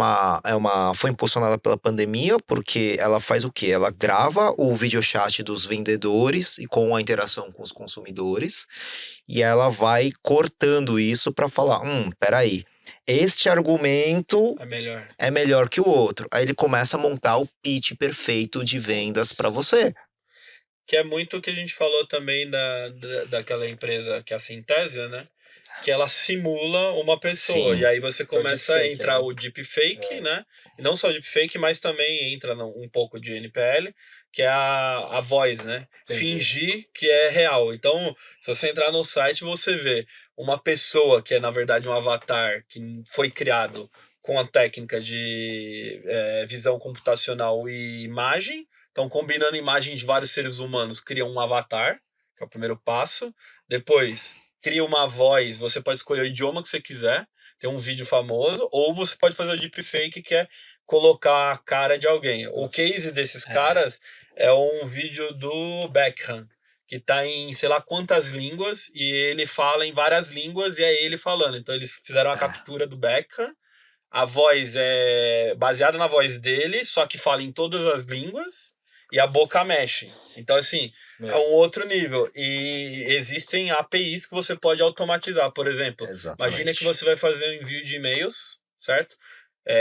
foi impulsionada pela pandemia, porque ela faz o quê? Ela grava o videochat dos vendedores e com a interação com os consumidores, e ela vai cortando isso para falar: peraí, este argumento é melhor que o outro. Aí ele começa a montar o pitch perfeito de vendas para você. Que é muito o que a gente falou também daquela empresa que é a Synthesia, né? Que ela simula uma pessoa. Sim. E aí você começa a deepfake, entrar né? o deepfake, né? E não só o deepfake, mas também entra um pouco de NPL, que é a voz, né? Entendi. Fingir que é real. Então, se você entrar no site, você vê uma pessoa que é, na verdade, um avatar que foi criado com a técnica de visão computacional e imagem. Então, combinando imagens de vários seres humanos, cria um avatar, que é o primeiro passo. Depois, cria uma voz, você pode escolher o idioma que você quiser, tem um vídeo famoso, ou você pode fazer o deepfake, que é colocar a cara de alguém. O case desses caras é um vídeo do Beckham, que tá em sei lá quantas línguas, e ele fala em várias línguas, e é ele falando. Então eles fizeram a captura do Beckham, a voz é baseada na voz dele, só que fala em todas as línguas, e a boca mexe. Então, assim, é um outro nível. E existem APIs que você pode automatizar. Por exemplo, imagina que você vai fazer um envio de e-mails, certo?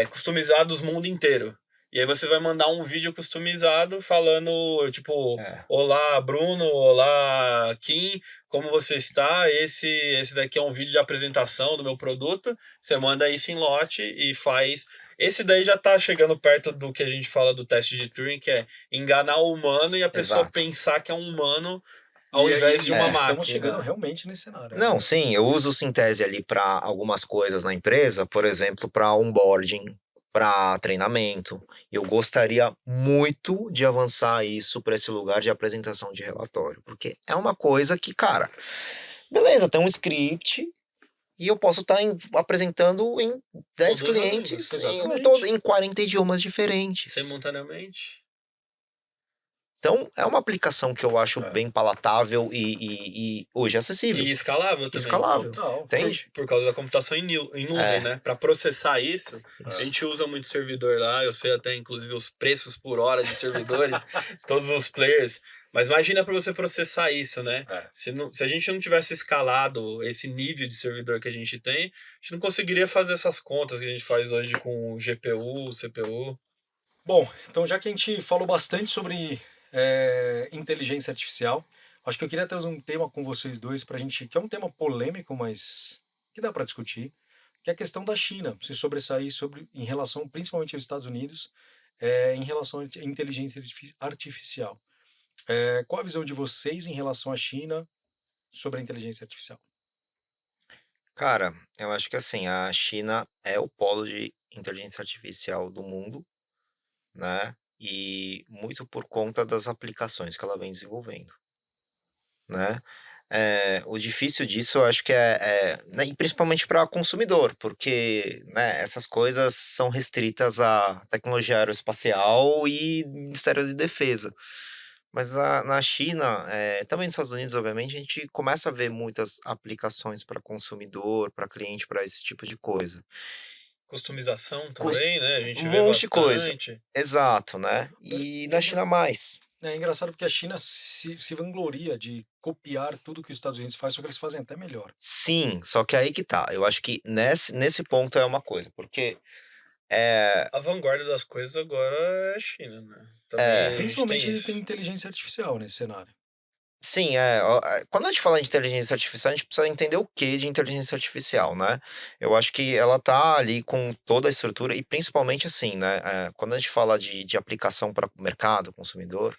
Customizados mundo inteiro. E aí você vai mandar um vídeo customizado falando, tipo, olá, Bruno, olá, Kim, como você está? Esse daqui é um vídeo de apresentação do meu produto. Você manda isso em lote e faz. Esse daí já tá chegando perto do que a gente fala do teste de Turing, que é enganar o humano e a pessoa pensar que é um humano ao invés de uma máquina. Estamos chegando realmente nesse cenário. Não, sim, eu uso o Synthesia ali para algumas coisas na empresa, por exemplo, para onboarding, para treinamento. Eu gostaria muito de avançar isso para esse lugar de apresentação de relatório, porque é uma coisa que, cara, Beleza, tem um script e eu posso estar apresentando em 10 Todas as clientes línguas, exatamente. em 40 idiomas diferentes. simultaneamente. Então, é uma aplicação que eu acho É. bem palatável e hoje é acessível. E escalável também. Escalável. Total. Entende? Por causa da computação em nuvem, É. né? Para processar isso, a Isso. gente usa muito servidor lá. Eu sei até, inclusive, os preços por hora de servidores, todos os players. Mas imagina para você processar isso, né? É. Se a gente não tivesse escalado esse nível de servidor que a gente tem, a gente não conseguiria fazer essas contas que a gente faz hoje com GPU, CPU. Bom, então já que a gente falou bastante sobre inteligência artificial, acho que eu queria trazer um tema com vocês dois pra gente, que é um tema polêmico, mas que dá para discutir, que é a questão da China se sobressair em relação principalmente aos Estados Unidos, em relação à inteligência artificial. Qual a visão de vocês em relação à China sobre a inteligência artificial? Cara, eu acho que assim, a China é o polo de inteligência artificial do mundo, né? E muito por conta das aplicações que ela vem desenvolvendo, né? O difícil disso eu acho que né, e principalmente para consumidor, porque né, essas coisas são restritas à tecnologia aeroespacial e Ministério de Defesa. Mas na China, também nos Estados Unidos, obviamente, a gente começa a ver muitas aplicações para consumidor, para cliente, para esse tipo de coisa. Customização também, Cus- né? A gente Um vê monte de coisa. bastante. Exato, né? E na China mais. É engraçado porque a China se vangloria de copiar tudo que os Estados Unidos faz, só que eles fazem até melhor. Sim, só que aí que tá. Eu acho que nesse ponto é uma coisa, porque é, A vanguarda das coisas agora é a China, né? Também é, a gente tem Principalmente tem isso. inteligência artificial nesse cenário. sim, quando a gente fala de inteligência artificial, a gente precisa entender o que de inteligência artificial, né? Eu acho que ela tá ali com toda a estrutura e principalmente assim, né? Quando a gente fala de aplicação para o mercado, consumidor,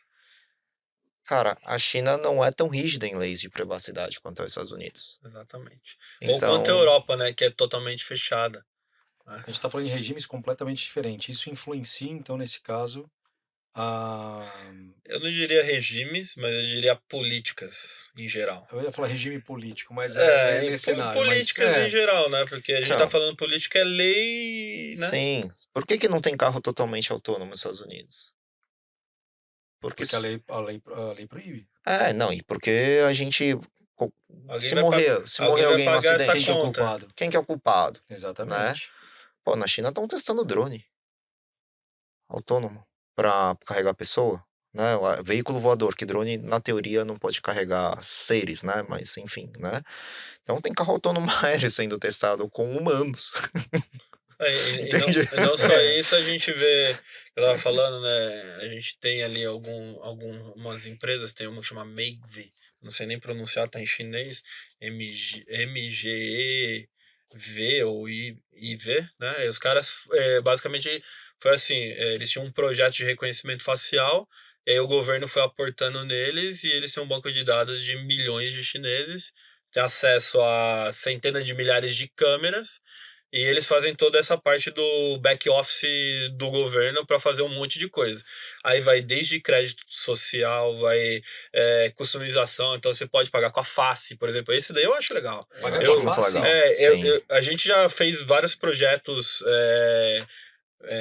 cara, a China não é tão rígida em leis de privacidade quanto os Estados Unidos. Exatamente. Ou quanto a Então, Europa, né? Que é totalmente fechada. A gente está falando de regimes completamente diferentes. Isso influencia, então, nesse caso, a. Eu não diria regimes, mas eu diria políticas em geral. Eu ia falar regime político, mas é nesse cenário. Mas Políticas em geral, né? Porque a gente tá então, falando política é lei, né? sim. Por que não tem carro totalmente autônomo nos Estados Unidos? Porque porque a lei proíbe. não, e porque a gente co- Alguém se vai, morrer alguém vai alguém no pagar essa Quem que é o acidente, conta. culpado? quem que é o culpado, né? Exatamente. Pô, na China estão testando drone autônomo para carregar pessoa, né? Veículo voador, que drone na teoria não pode carregar seres, né? Mas enfim, né? Então tem carro autônomo aéreo sendo testado com humanos, entende? E não só isso, a gente vê, eu tava falando, né? A gente tem ali algumas empresas, tem uma que chama Meigvi, não sei nem pronunciar, tá em chinês, MGEV ou IV, né? E os caras, basicamente, foi assim: eles tinham um projeto de reconhecimento facial, e aí o governo foi aportando neles, e eles têm um banco de dados de milhões de chineses, tem acesso a centenas de milhares de câmeras. E eles fazem toda essa parte do back office do governo para fazer um monte de coisa. Aí vai desde crédito social, vai customização, então você pode pagar com a face, por exemplo. Esse daí eu acho legal. Pagar Eu com acho a muito face? legal. Sim. A gente já fez vários projetos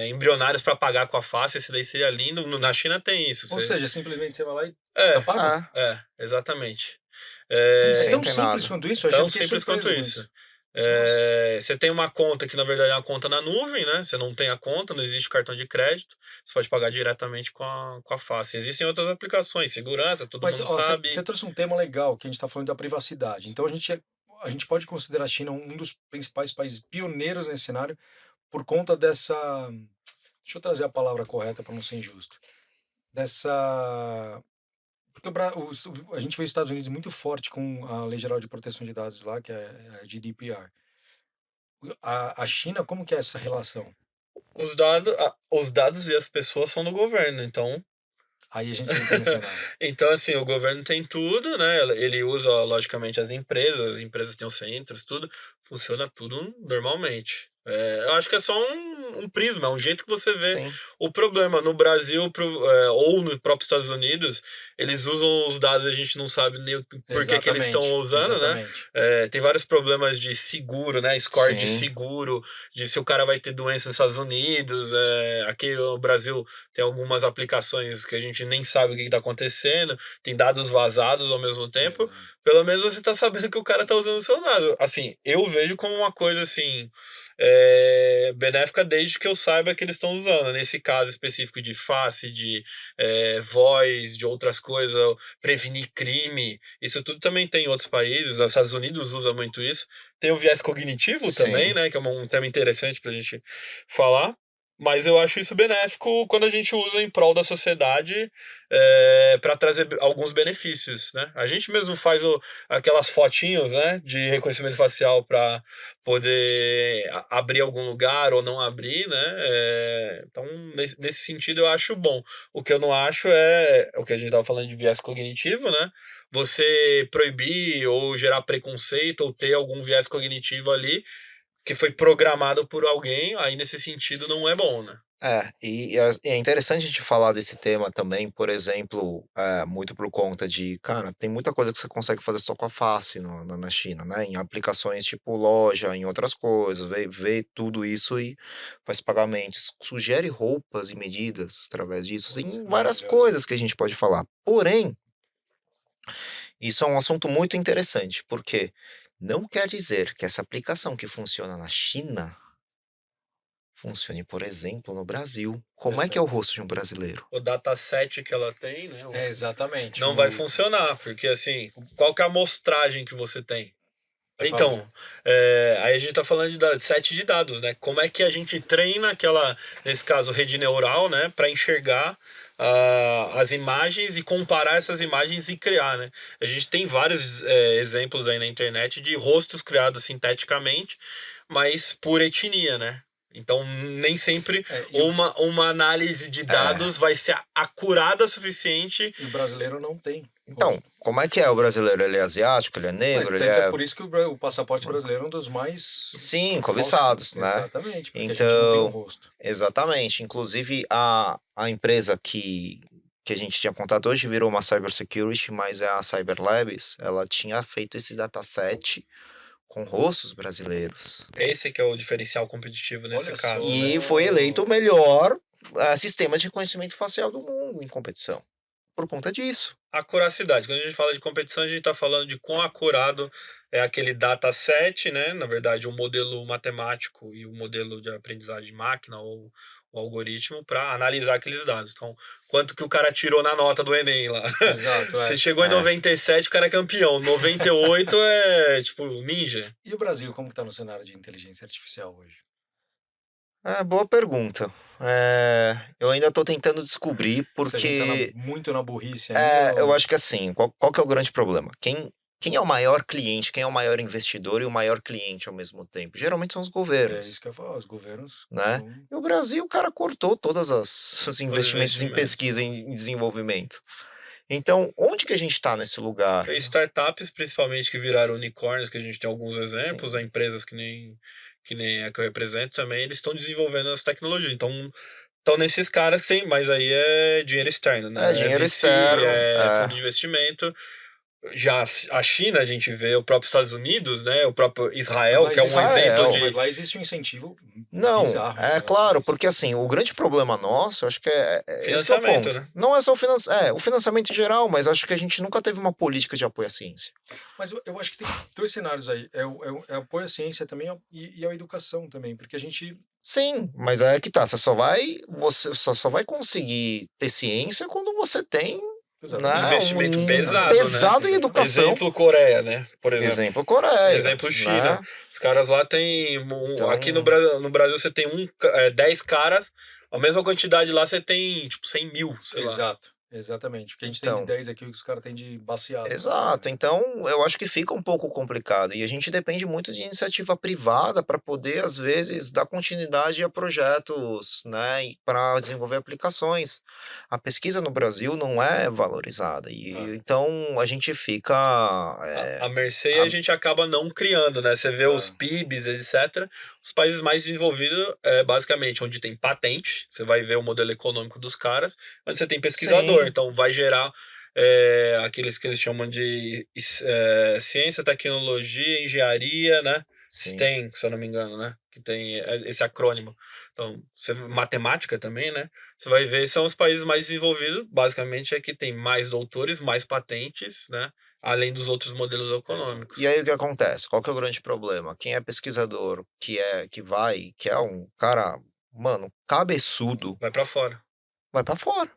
embrionários para pagar com a face, esse daí seria lindo. Na China tem isso. Ou seja, simplesmente você vai lá e É, tá pago? Ah, exatamente. tem É É, sim, tão tem simples nada. quanto isso? Eu já tão fiquei simples quanto surpreso com isso. isso. Nossa. Você tem uma conta que na verdade é uma conta na nuvem, né? Você não tem a conta, não existe cartão de crédito, você pode pagar diretamente com a face. Existem outras aplicações, segurança, todo Mas mundo ó, você sabe. trouxe um tema legal, que a gente está falando da privacidade. Então a gente pode considerar a China um dos principais países pioneiros nesse cenário por conta dessa. Deixa eu trazer a palavra correta para não ser injusto. Dessa. Porque a gente vê os Estados Unidos muito forte com a Lei Geral de Proteção de Dados lá, que é a GDPR. A China, como que é essa relação? Os dados e as pessoas são do governo, então. Aí a gente entra nesse cenário. Então, assim, o governo tem tudo, né? Ele usa, logicamente, as empresas têm os centros, tudo, funciona tudo normalmente. Eu acho que é só um prisma, é um jeito que você vê Sim. o problema. No Brasil, ou no próprio Estados Unidos, eles usam os dados e a gente não sabe nem por que eles estão Exatamente, usando, né? exatamente. Tem vários problemas de seguro, né? Score de Sim. seguro, de se o cara vai ter doença nos Estados Unidos. Aqui no Brasil tem algumas aplicações que a gente nem sabe o que está acontecendo, tem dados vazados ao mesmo tempo. Exato. Pelo menos você tá sabendo que o cara tá usando o seu dado. Assim, eu vejo como uma coisa assim, benéfica desde que eu saiba que eles estão usando. Nesse caso específico de face, de voz, de outras coisas, prevenir crime. Isso tudo também tem em outros países. Os Estados Unidos usa muito isso. Tem o viés cognitivo também, Sim. né? Que é um tema interessante pra gente falar. Mas eu acho isso benéfico quando a gente usa em prol da sociedade para trazer alguns benefícios, né? A gente mesmo faz aquelas fotinhos, né, de reconhecimento facial para poder abrir algum lugar ou não abrir, né? Então, nesse sentido, eu acho bom. O que eu não acho é o que a gente estava falando de viés cognitivo, né? Você proibir ou gerar preconceito ou ter algum viés cognitivo ali que foi programado por alguém, aí nesse sentido não é bom, né? É interessante a gente falar desse tema também, por exemplo, muito por conta de, cara, tem muita coisa que você consegue fazer só com a face na China, né? Em aplicações tipo loja, em outras coisas, vê tudo isso e faz pagamentos, sugere roupas e medidas através disso, Putz, tem várias maravilhoso. coisas que a gente pode falar. Porém, isso é um assunto muito interessante, porque não quer dizer que essa aplicação que funciona na China funcione, por exemplo, no Brasil. Como é que é o Perfeito. rosto de um brasileiro? O dataset que ela tem, né? Exatamente. Não vai funcionar, porque assim, qual que é a amostragem que você tem? Vai falar. Então, aí a gente tá falando de set de dados, né? Como é que a gente treina nesse caso, rede neural, né? Para enxergar as imagens e comparar essas imagens e criar, né? A gente tem vários exemplos aí na internet de rostos criados sinteticamente, mas por etnia, né? Então, nem sempre E uma análise de É. dados vai ser acurada o suficiente. o brasileiro não tem Então, rosto. como é que é o brasileiro? Ele é asiático, ele é Mas negro, ele tanto é é. por isso que o passaporte brasileiro é um dos mais Sim, cobiçados, né? Exatamente, porque a gente não tem o Então, rosto. exatamente. Inclusive, a empresa que a gente tinha contato hoje virou uma cybersecurity, mas é a Cyberlabs. Ela tinha feito esse dataset com rostos brasileiros. Esse que é o diferencial competitivo nesse Olha caso, só. né? E foi eleito o melhor sistema de reconhecimento facial do mundo em competição. Por conta disso. Acuracidade. Quando a gente fala de competição, a gente está falando de quão acurado é aquele dataset, né? Na verdade, o modelo matemático e o modelo de aprendizagem de máquina ou o algoritmo para analisar aqueles dados. Então, quanto que o cara tirou na nota do Enem lá? Exato, Você chegou em É. 97, o cara é campeão. 98 é tipo ninja. E o Brasil, como que tá no cenário de inteligência artificial hoje? Boa pergunta. Eu ainda estou tentando descobrir, Se a gente tá porque muito na burrice ainda, eu ou... acho que assim, qual que é o grande problema? Quem é o maior cliente, quem é o maior investidor e o maior cliente ao mesmo tempo? Geralmente são os É governos, isso que eu ia falar, os governos né? costumam... E o Brasil, o cara cortou todos os investimentos em investimentos. pesquisa e em desenvolvimento. Então, onde que a gente está nesse lugar? Startups, principalmente, que viraram unicórnios, que a gente tem alguns exemplos, Sim. empresas que nem a que eu represento também, eles estão desenvolvendo as tecnologias. Então nesses caras que tem, mas aí é dinheiro externo, né? É dinheiro VC, externo. fundo de investimento. Já a China, a gente vê o próprio Estados Unidos, né? O próprio Mas Israel, lá que é um existe, exemplo Israel. mas de. lá existe um incentivo Não, bizarro em é relação a claro, isso. porque assim, o grande problema nosso, acho que esse que é o Financiamento, ponto. né? Não é só o financiamento em geral, mas acho que a gente nunca teve uma política de apoio à ciência. Mas eu acho que tem dois cenários aí. É o apoio à ciência também e a educação também. Porque a gente... Sim, mas é que tá, você só vai conseguir ter ciência quando você tem, né, Investimento um pesado, pesado né? em educação. Exemplo Coreia, né? Por exemplo. Exemplo Coreia, Exemplo China. né? Os caras lá tem. Então, Aqui no Brasil você tem 10 caras, a mesma quantidade lá você tem tipo 100 mil, sei lá. Exato. Exatamente. O que a gente tem de Então 10 aqui, o que os caras têm de baseado, né? exato, então eu acho que fica um pouco complicado e a gente depende muito de iniciativa privada para poder, às vezes, dar continuidade a projetos, né, para desenvolver aplicações. A pesquisa no Brasil não é valorizada É, e então a gente fica, A mercê e a a gente acaba não criando, né? Você vê os é, PIBs, etc. Os países mais desenvolvidos é basicamente onde tem patente, você vai ver o modelo econômico dos caras, onde você tem pesquisador, sim, então vai gerar aqueles que eles chamam de ciência, tecnologia, engenharia, né? sim, STEM, se eu não me engano, né? Que tem esse acrônimo. Então, matemática também, né? Você vai ver, são os países mais desenvolvidos, basicamente é que tem mais doutores, mais patentes, né? Além dos outros modelos exato. e econômicos. aí o que acontece? Qual que é o grande problema? Quem é pesquisador, que é um cara, mano, cabeçudo, Vai para fora. vai para fora.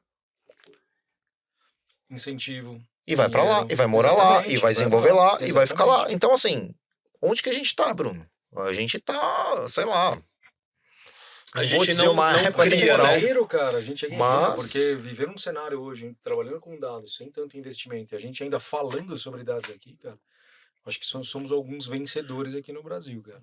Incentivo, E vai pra lá, dinheiro. e vai morar lá, e Exatamente, vai vai pra desenvolver lá. lá, e vai ficar lá. Exatamente. Então, assim, onde que a gente tá, Bruno? A gente tá, sei lá, A não vou gente dizer não, uma não A época gente é cria, né? temporal, guerreiro, cara. A gente é guerreiro, porque mas viver num cenário hoje, trabalhando com dados, sem tanto investimento, e a gente ainda falando sobre dados aqui, cara, acho que somos alguns vencedores aqui no Brasil, cara.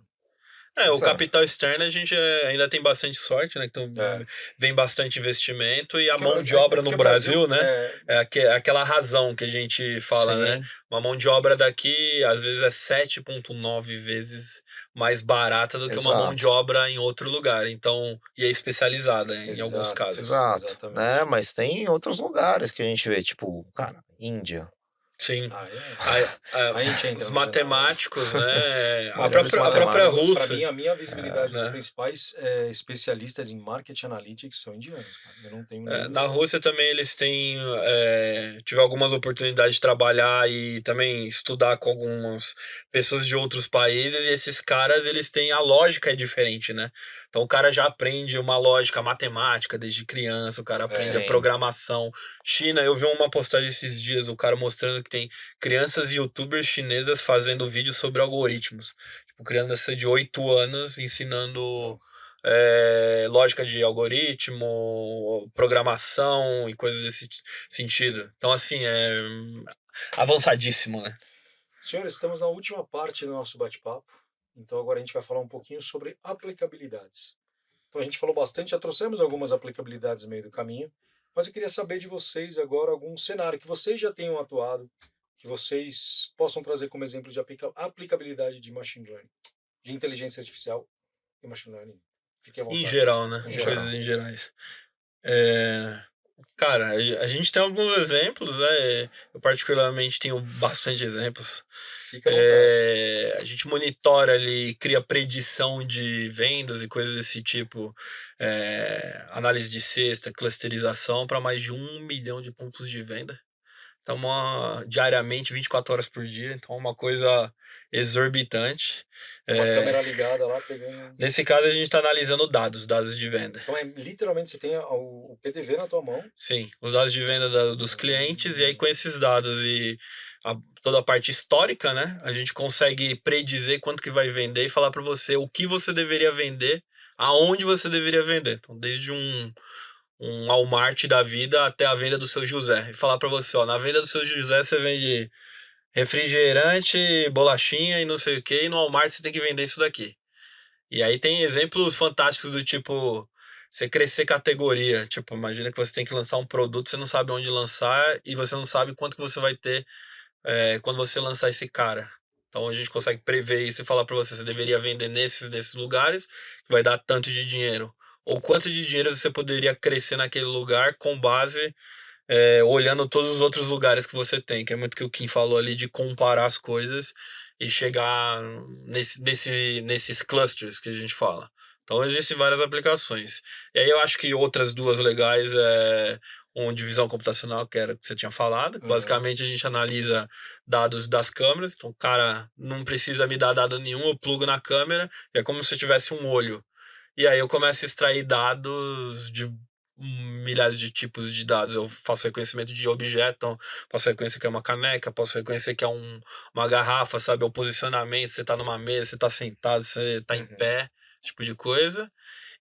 O pois é, capital externo a gente ainda tem bastante sorte, né? Então É. vem bastante investimento e a Porque, mão de é obra no porque o Brasil Brasil, né? Aquela razão que a gente fala, né? sim, Uma mão de obra daqui às vezes é 7,9 vezes mais barata do que uma mão de exato, obra em outro lugar. Então, e é especializada em alguns Exato, casos. exato, né? exatamente. Mas tem outros lugares que a gente vê, tipo, cara, Índia, Sim. Ah, é. A- A gente entra os no cenário, né? matemáticos, né? os A melhores própria, a própria matemáticos, Para Rússia, mim, a minha visibilidade dos né? principais especialistas em marketing analytics são indianos, cara. Eu não tenho Na nenhuma. Rússia também eles têm, tive algumas oportunidades de trabalhar e também estudar com algumas pessoas de outros países e esses caras, eles têm, a lógica é diferente, né? Então o cara já aprende uma lógica matemática desde criança, o cara aprende a É, sim, programação. China, eu vi uma postagem esses dias, o cara mostrando que tem crianças e youtubers chinesas fazendo vídeos sobre algoritmos. Tipo, criança de 8 anos ensinando nossa. lógica de algoritmo, programação e coisas desse sentido. Então, assim, é avançadíssimo, né? Senhores, estamos na última parte do nosso bate-papo. Então agora a gente vai falar um pouquinho sobre aplicabilidades. Então a gente falou bastante, já trouxemos algumas aplicabilidades no meio do caminho, mas eu queria saber de vocês agora algum cenário que vocês já tenham atuado, que vocês possam trazer como exemplo de aplicabilidade de machine learning, de inteligência artificial e machine learning. Fique à Em vontade, geral, né? em em geral. Coisas geral. em gerais. É, Cara, a gente tem alguns exemplos, né? Eu particularmente tenho bastante exemplos. Fique à vontade. A gente monitora ali, cria predição de vendas e coisas desse tipo, análise de cesta, clusterização para mais de 1 milhão de pontos de venda. Então, diariamente, 24 horas por dia. Então, é uma coisa exorbitante. Com a É, câmera ligada lá, pegando. Nesse caso, a gente está analisando dados de venda. Então é literalmente você tem o PDV na tua mão. Sim, os dados de venda dos clientes, e aí Hum, com esses dados e toda a parte histórica, né? A gente consegue predizer quanto que vai vender e falar para você o que você deveria vender, aonde você deveria vender. Então, desde um Walmart da vida até a venda do seu José. E falar para você, ó, na venda do seu José você vende refrigerante, bolachinha e não sei o que, e no Walmart você tem que vender isso daqui. E aí tem exemplos fantásticos do tipo, você crescer categoria. Tipo, imagina que você tem que lançar um produto, você não sabe onde lançar e você não sabe quanto que você vai ter quando você lançar esse cara. Então a gente consegue prever isso e falar para você, você deveria vender nesses lugares, que vai dar tanto de dinheiro. Ou quanto de dinheiro você poderia crescer naquele lugar com base olhando todos os outros lugares que você tem, que é muito que o Kim falou ali de comparar as coisas e chegar nesses clusters que a gente fala. Então existem várias aplicações. E aí eu acho que outras duas legais divisão computacional, que era o que você tinha falado. uhum. Basicamente a gente analisa dados das câmeras, então o cara não precisa me dar dado nenhum, eu plugo na câmera, é como se eu tivesse um olho. E aí eu começo a extrair dados de milhares de tipos de dados. Eu faço reconhecimento de objeto, então posso reconhecer que é uma caneca, posso reconhecer que é uma garrafa, sabe? O posicionamento, você tá numa mesa, você tá sentado, você tá em Uhum. pé, tipo de coisa.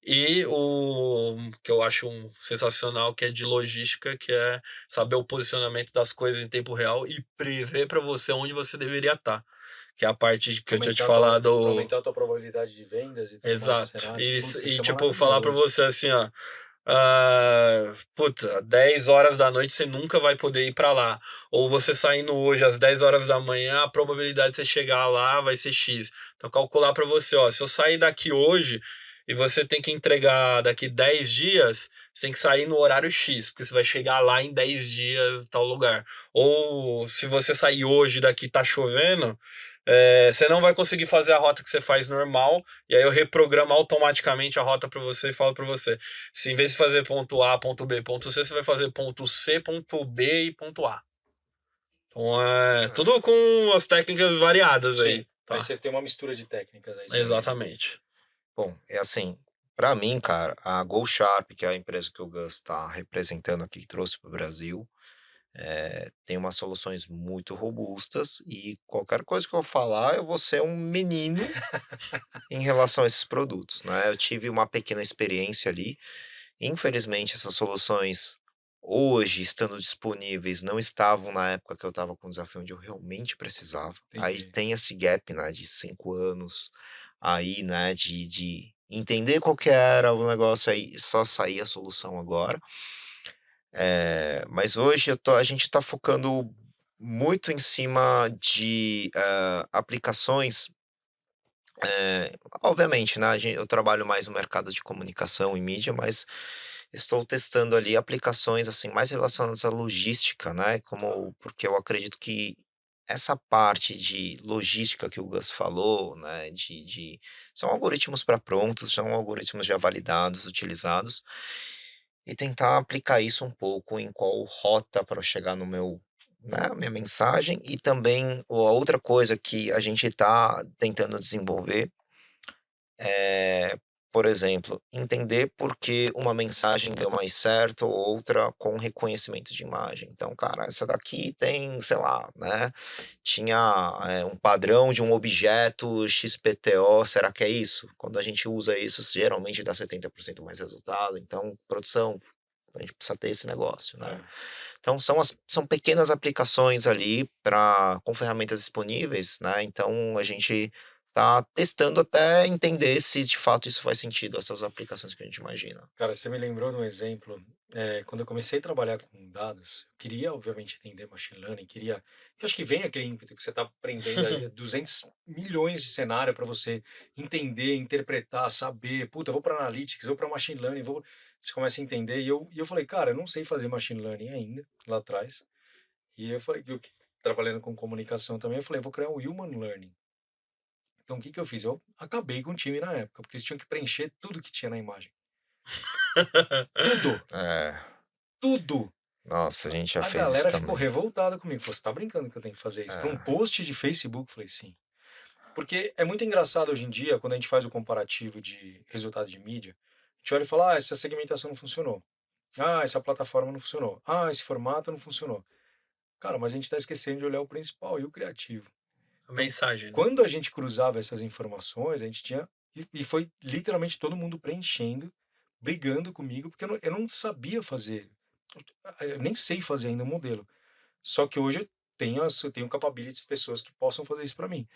E o que eu acho sensacional, que é de logística, que é saber o posicionamento das coisas em tempo real e prever para você onde você deveria estar. Que é a parte que eu tinha te Aumentar a tua, pra falado. aumentar a tua probabilidade de vendas e tudo mais, Exato. cenário. E, Putz, isso é tipo, falar pra maravilhoso. você assim, ó. Puta, 10 horas da noite você nunca vai poder ir pra lá. Ou você saindo hoje às 10 horas da manhã, a probabilidade de você chegar lá vai ser X. Então, calcular pra você, ó. Se eu sair daqui hoje e você tem que entregar daqui 10 dias, você tem que sair no horário X, porque você vai chegar lá em 10 dias em tal lugar. Ou se você sair hoje e daqui tá chovendo. Você não vai conseguir fazer a rota que você faz normal, e aí eu reprogramo automaticamente a rota para você e falo para você. Se em vez de fazer ponto A, ponto B, ponto C, você vai fazer ponto C, ponto B e ponto A. Então tudo com as técnicas variadas aí, Sim. Aí tá? você tem uma mistura de técnicas aí. Exatamente. Bom, é assim, para mim, cara, a Go Sharp, que é a empresa que o Gus está representando aqui, que trouxe para o Brasil, tem umas soluções muito robustas e qualquer coisa que eu falar, eu vou ser um menino em relação a esses produtos, né? Eu tive uma pequena experiência ali. Infelizmente, essas soluções hoje, estando disponíveis, não estavam na época que eu estava com o desafio onde eu realmente precisava. Aí Entendi. tem esse gap, né, de 5 anos aí, né, de entender qual que era o negócio aí, só sair a solução agora. Mas hoje a gente está focando muito em cima de aplicações. Obviamente, né, eu trabalho mais no mercado de comunicação e mídia, mas estou testando ali aplicações assim mais relacionadas à logística, né? Porque eu acredito que essa parte de logística que o Gus falou, né? São algoritmos para prontos, são algoritmos já validados, utilizados, e tentar aplicar isso um pouco em qual rota para chegar no meu, né, minha mensagem. E também a outra coisa que a gente está tentando desenvolver por exemplo, entender por que uma mensagem deu mais certo ou outra com reconhecimento de imagem. Então, cara, essa daqui tem, sei lá, né? Tinha um padrão de um objeto XPTO, será que é isso? Quando a gente usa isso, geralmente dá 70% mais resultado. Então, produção, a gente precisa ter esse negócio, né? Então, são pequenas aplicações ali com ferramentas disponíveis, né? Então, a gente tá testando até entender se de fato isso faz sentido, essas aplicações que a gente imagina. Cara, você me lembrou de um exemplo. Quando eu comecei a trabalhar com dados, eu queria, obviamente, entender machine learning, queria. Eu acho que vem aquele ímpeto que você está aprendendo aí, 200 milhões de cenário para você entender, interpretar, saber. Puta, eu vou para analytics, eu vou para machine learning, você começa a entender. E eu falei, cara, eu não sei fazer machine learning ainda, lá atrás. E eu falei, trabalhando com comunicação também, eu falei, vou criar um human learning. Então, o que que eu fiz? Eu acabei com o time na época, porque eles tinham que preencher tudo que tinha na imagem. Tudo! É, Tudo! nossa, a gente já A fez isso galera ficou também. revoltada comigo. Falou, você tá brincando que eu tenho que fazer isso? Para um É, post de Facebook? Eu falei, sim. Porque é muito engraçado hoje em dia, quando a gente faz o comparativo de resultado de mídia, a gente olha e fala, essa segmentação não funcionou. Essa plataforma não funcionou. Esse formato não funcionou. Cara, mas a gente está esquecendo de olhar o principal e o criativo. A Então, mensagem, né? quando a gente cruzava essas informações, a gente tinha. E foi literalmente todo mundo preenchendo, brigando comigo, porque eu não sabia fazer. Eu nem sei fazer ainda o modelo. Só que hoje eu tenho capabilities de pessoas que possam fazer isso para mim.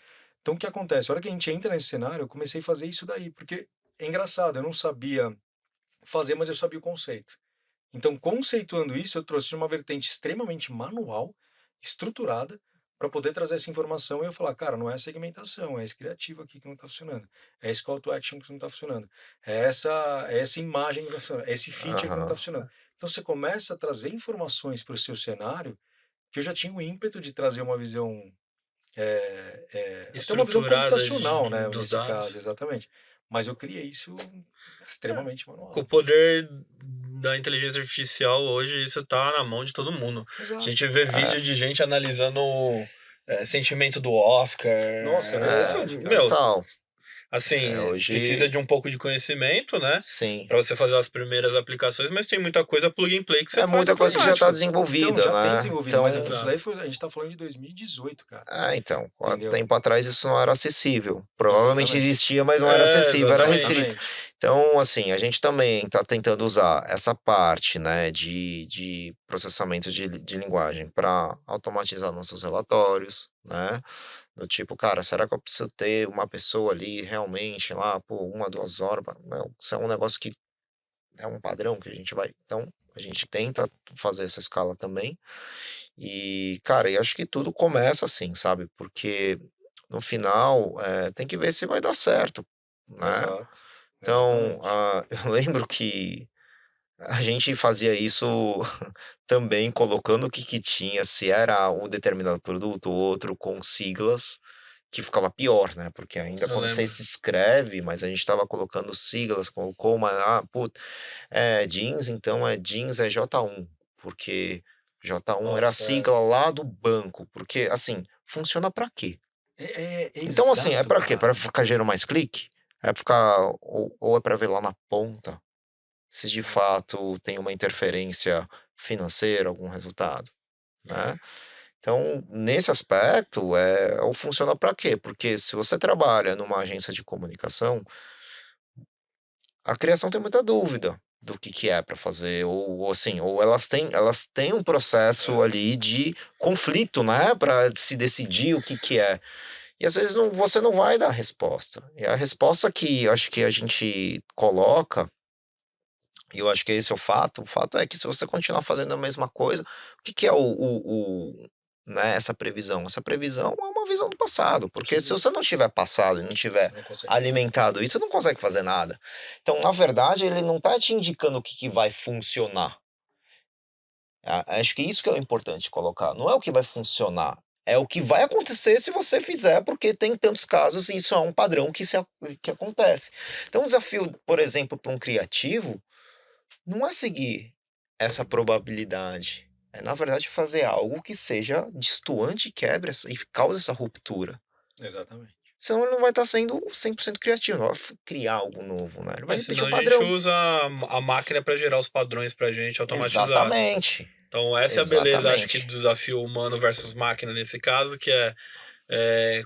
Então, o que acontece? A hora que a gente entra nesse cenário, eu comecei a fazer isso daí, porque é engraçado, eu não sabia fazer, mas eu sabia o conceito. Então, conceituando isso, eu trouxe uma vertente extremamente manual, estruturada, para poder trazer essa informação e eu falar, cara, não é segmentação, é esse criativo aqui que não está funcionando, é esse call to action que não está funcionando, é essa imagem que não está funcionando, é esse feature que não está aham, funcionando. Então, você começa a trazer informações para o seu cenário que eu já tinha o ímpeto de trazer uma visão, até uma visão Estruturada computacional, né, dos nesse caso, dados. exatamente. Mas eu criei isso extremamente Com o manual. poder da inteligência artificial hoje, isso tá na mão de todo mundo. A Exato. gente vê vídeo de gente analisando sentimento do Oscar. Nossa, é verdade, cara. Meu, total. assim, precisa Hoje, de um pouco de conhecimento, né? sim. Pra você fazer as primeiras aplicações, mas tem muita coisa plug and play que você É faz muita coisa que já está automático. Então, desenvolvida, já tem né? desenvolvido, mas Então, isso daí Exato. a gente tá falando de 2018, cara, então, há entendeu? tempo atrás isso não era acessível. Provavelmente Exatamente. existia, mas não era acessível, era restrito. Exatamente. Exatamente. Então, assim, a gente também está tentando usar essa parte, né, de processamento de linguagem para automatizar nossos relatórios, né? Do tipo, cara, será que eu preciso ter uma pessoa ali realmente lá por 1 a 2 horas? Não, isso é um negócio que é um padrão que a gente vai. Então, a gente tenta fazer essa escala também. E, cara, eu acho que tudo começa assim, sabe? Porque no final tem que ver se vai dar certo, né? Exato, Então, exatamente. eu lembro que a gente fazia isso também colocando o que que tinha, se era um determinado produto ou outro com siglas, que ficava pior, né? Porque ainda Eu quando você lembro. se escreve, mas a gente estava colocando siglas, colocou puta, jeans, então jeans é J1, porque J1 era a Nossa, sigla lá do banco, porque assim, funciona para quê? Então, assim, é exato, para quê? Para cara. ficar gerando mais clique? É pra ficar, ou é para ver lá na ponta se de É. fato tem uma interferência financeira, algum resultado, né? Então, nesse aspecto, ou funciona para quê? Porque se você trabalha numa agência de comunicação, a criação tem muita dúvida do que é para fazer, ou assim, ou elas têm um processo É. ali de conflito, né, para se decidir o que é. E às vezes você não vai dar a resposta. E a resposta que eu acho que a gente coloca, e eu acho que esse é o fato é que se você continuar fazendo a mesma coisa, o que que é né, essa previsão? Essa previsão é uma visão do passado, porque se Sim, você não tiver passado e não tiver você não consegue fazer. alimentado isso, você não consegue fazer nada. Então, na verdade, ele não está te indicando o que que vai funcionar. Acho que isso que é o importante colocar. Não é o que vai funcionar, é o que vai acontecer se você fizer, porque tem tantos casos e isso é um padrão que acontece. Então, o desafio, por exemplo, para um criativo, não é seguir essa probabilidade. É, na verdade, fazer algo que seja destoante e quebre e cause essa ruptura. Exatamente. Senão ele não vai estar sendo 100% criativo, não vai criar algo novo, né? Ele vai repetir Senão o a gente padrão. usa a máquina para gerar os padrões pra gente automatizado. Exatamente. Então, essa é a beleza, acho que, do Exatamente. desafio humano versus máquina nesse caso, que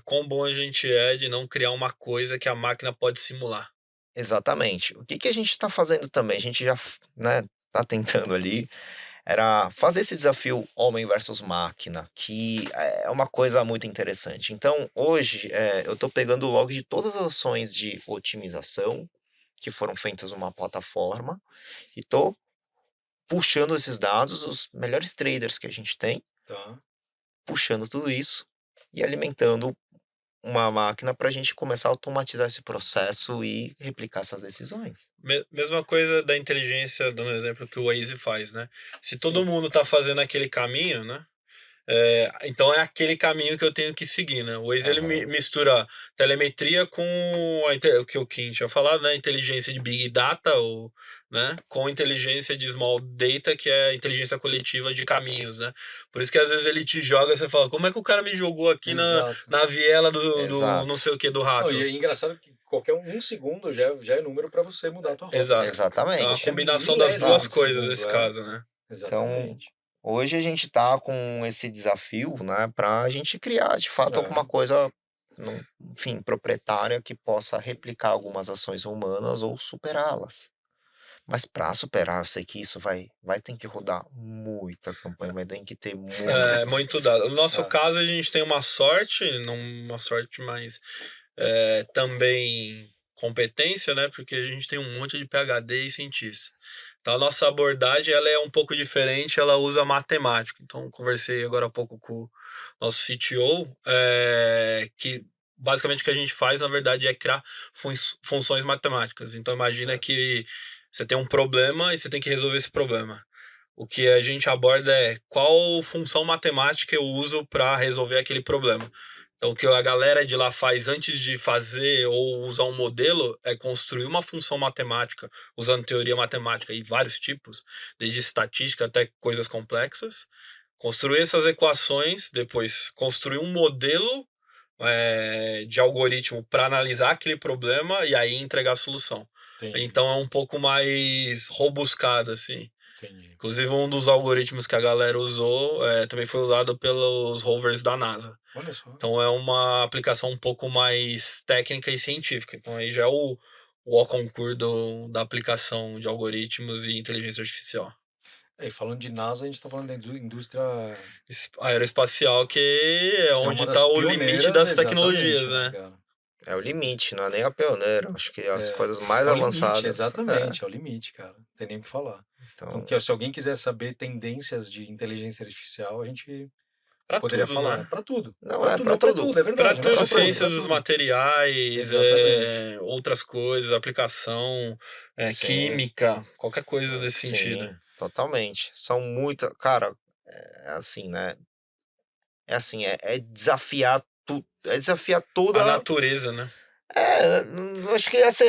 quão bom a gente é de não criar uma coisa que a máquina pode simular. Exatamente. O que que a gente está fazendo também? A gente já, né, tá tentando ali, era fazer esse desafio homem versus máquina, que é uma coisa muito interessante. Então, hoje, eu estou pegando o log de todas as ações de otimização que foram feitas numa plataforma e estou puxando esses dados, os melhores traders que a gente tem, Tá. puxando tudo isso e alimentando uma máquina para a gente começar a automatizar esse processo e replicar essas decisões. Mesma coisa da inteligência, dando um exemplo que o Waze faz, né? Se todo Sim. mundo tá fazendo aquele caminho, né? Então é aquele caminho que eu tenho que seguir, né? O Waze ele Aham. mistura telemetria com o que o Kim tinha falado, né? Inteligência de Big Data, ou, né? Com inteligência de Small Data, que é a inteligência coletiva de caminhos, né? Por isso que às vezes ele te joga, você fala, como é que o cara me jogou aqui Exato. na viela do não Exato, sei o que do Não, e rato? é engraçado que qualquer um segundo já é número para você mudar a tua rota, né? Exato. É uma Qualquer exatamente, combinação das milésimo duas de exato. coisas segundo, nesse é. caso, né? Então, Exatamente. hoje a gente está com esse desafio, né, para a gente criar de fato alguma É. coisa, enfim, proprietária que possa replicar algumas ações humanas ou superá-las. Mas para superar, eu sei que isso vai ter que rodar muita campanha, vai ter que ter muita É muito pesquisa. dado. No nosso É. caso, a gente tem uma sorte, não uma sorte, mas também competência, né? Porque a gente tem um monte de PhD e cientista. Então, a nossa abordagem ela é um pouco diferente, ela usa matemática. Então, conversei agora há pouco com o nosso CTO, que basicamente o que a gente faz, na verdade, é criar funções matemáticas. Então, imagina Certo. que você tem um problema e você tem que resolver esse problema. O que a gente aborda é qual função matemática eu uso para resolver aquele problema. Então, o que a galera de lá faz antes de fazer ou usar um modelo é construir uma função matemática, usando teoria matemática e vários tipos, desde estatística até coisas complexas. Construir essas equações, depois construir um modelo de algoritmo para analisar aquele problema e aí entregar a solução. Entendi, Então, é um pouco mais robuscado, assim. entendi. Inclusive, um dos algoritmos que a galera usou também foi usado pelos rovers da NASA. Olha só. Então, é uma aplicação um pouco mais técnica e científica. Então, aí já é o o concurso da aplicação de algoritmos e inteligência artificial. E falando de NASA, a gente está falando da indústria. Aeroespacial, que é É onde uma está das o limite pioneiras, das exatamente, tecnologias, né, né? cara? É o limite, não é nem a pioneira. Acho que as coisas mais É o limite, avançadas. exatamente, é o limite, cara. Não tem nem o que falar. Então, Então, se alguém quiser saber tendências de inteligência artificial, a gente Pra poderia tudo, falar, né? né? Para tudo. não Para é tudo, pra não para tudo. tudo, é Pra verdade, não é tudo, só pra tudo, ciências para dos tudo. materiais, Exatamente. outras coisas, aplicação, Sim, química, qualquer coisa desse sentido. sim, totalmente. São muitas. Cara, é assim, né? É assim, é desafiar tudo. É desafiar A toda. natureza, né? Acho que essa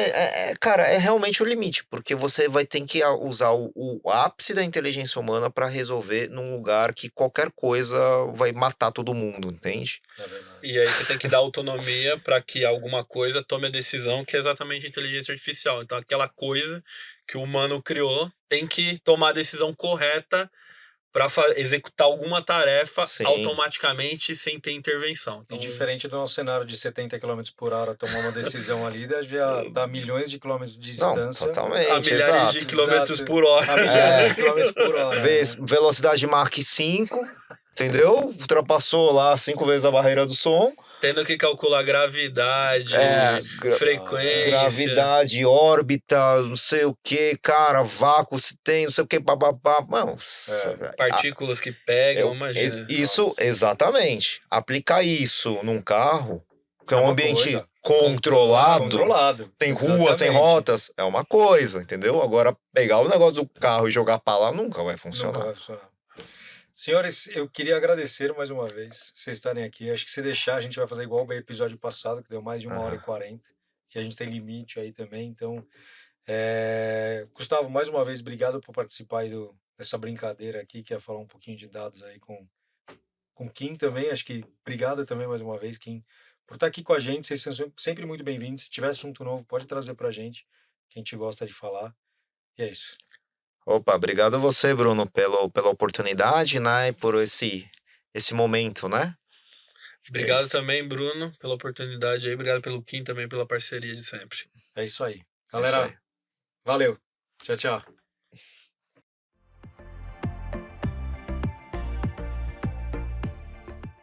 cara, é realmente o limite, porque você vai ter que usar o ápice da inteligência humana para resolver num lugar que qualquer coisa vai matar todo mundo, entende? É verdade. E aí você tem que dar autonomia para que alguma coisa tome a decisão, que é exatamente a inteligência artificial. Então, aquela coisa que o humano criou tem que tomar a decisão correta para executar alguma tarefa Sim. automaticamente sem ter intervenção. E Então, diferente do nosso cenário de 70 quilômetros por hora, tomar uma decisão ali, já tá a milhões de quilômetros de Não, distância. a totalmente, milhares de exato. quilômetros Exato. por hora. A milhares de quilômetros por hora, né? Velocidade Mach 5, entendeu? Ultrapassou lá 5 vezes a barreira do som. Tendo que calcular gravidade, É, frequência, gravidade, órbita, não sei o que, cara, vácuo se tem, não sei o que, bababá. Mano, partículas que pegam, imagina. isso, Nossa. exatamente. Aplicar isso num carro, que é É um uma ambiente coisa. controlado, Controlado. tem rua, sem Exatamente. rotas, é uma coisa, entendeu? Agora, pegar o negócio do carro e jogar pra lá nunca vai Nunca funcionar. vai funcionar. Senhores, eu queria agradecer mais uma vez vocês estarem aqui. Acho que se deixar, a gente vai fazer igual o episódio passado, que deu mais de 1h40, que a gente tem limite aí também. Então, Gustavo, mais uma vez, obrigado por participar aí dessa brincadeira aqui, que é falar um pouquinho de dados aí com o Kim também. Acho que obrigado também mais uma vez, Kim, por estar aqui com a gente. Vocês são sempre muito bem-vindos. Se tiver assunto novo, pode trazer pra gente, que a gente gosta de falar. E é isso. Opa, obrigado a você, Bruno, pela oportunidade, né, e por esse momento, né? Obrigado também, Bruno, pela oportunidade aí. Obrigado pelo Kim também, pela parceria de sempre. É isso aí. É isso Galera, aí. valeu. Tchau, tchau.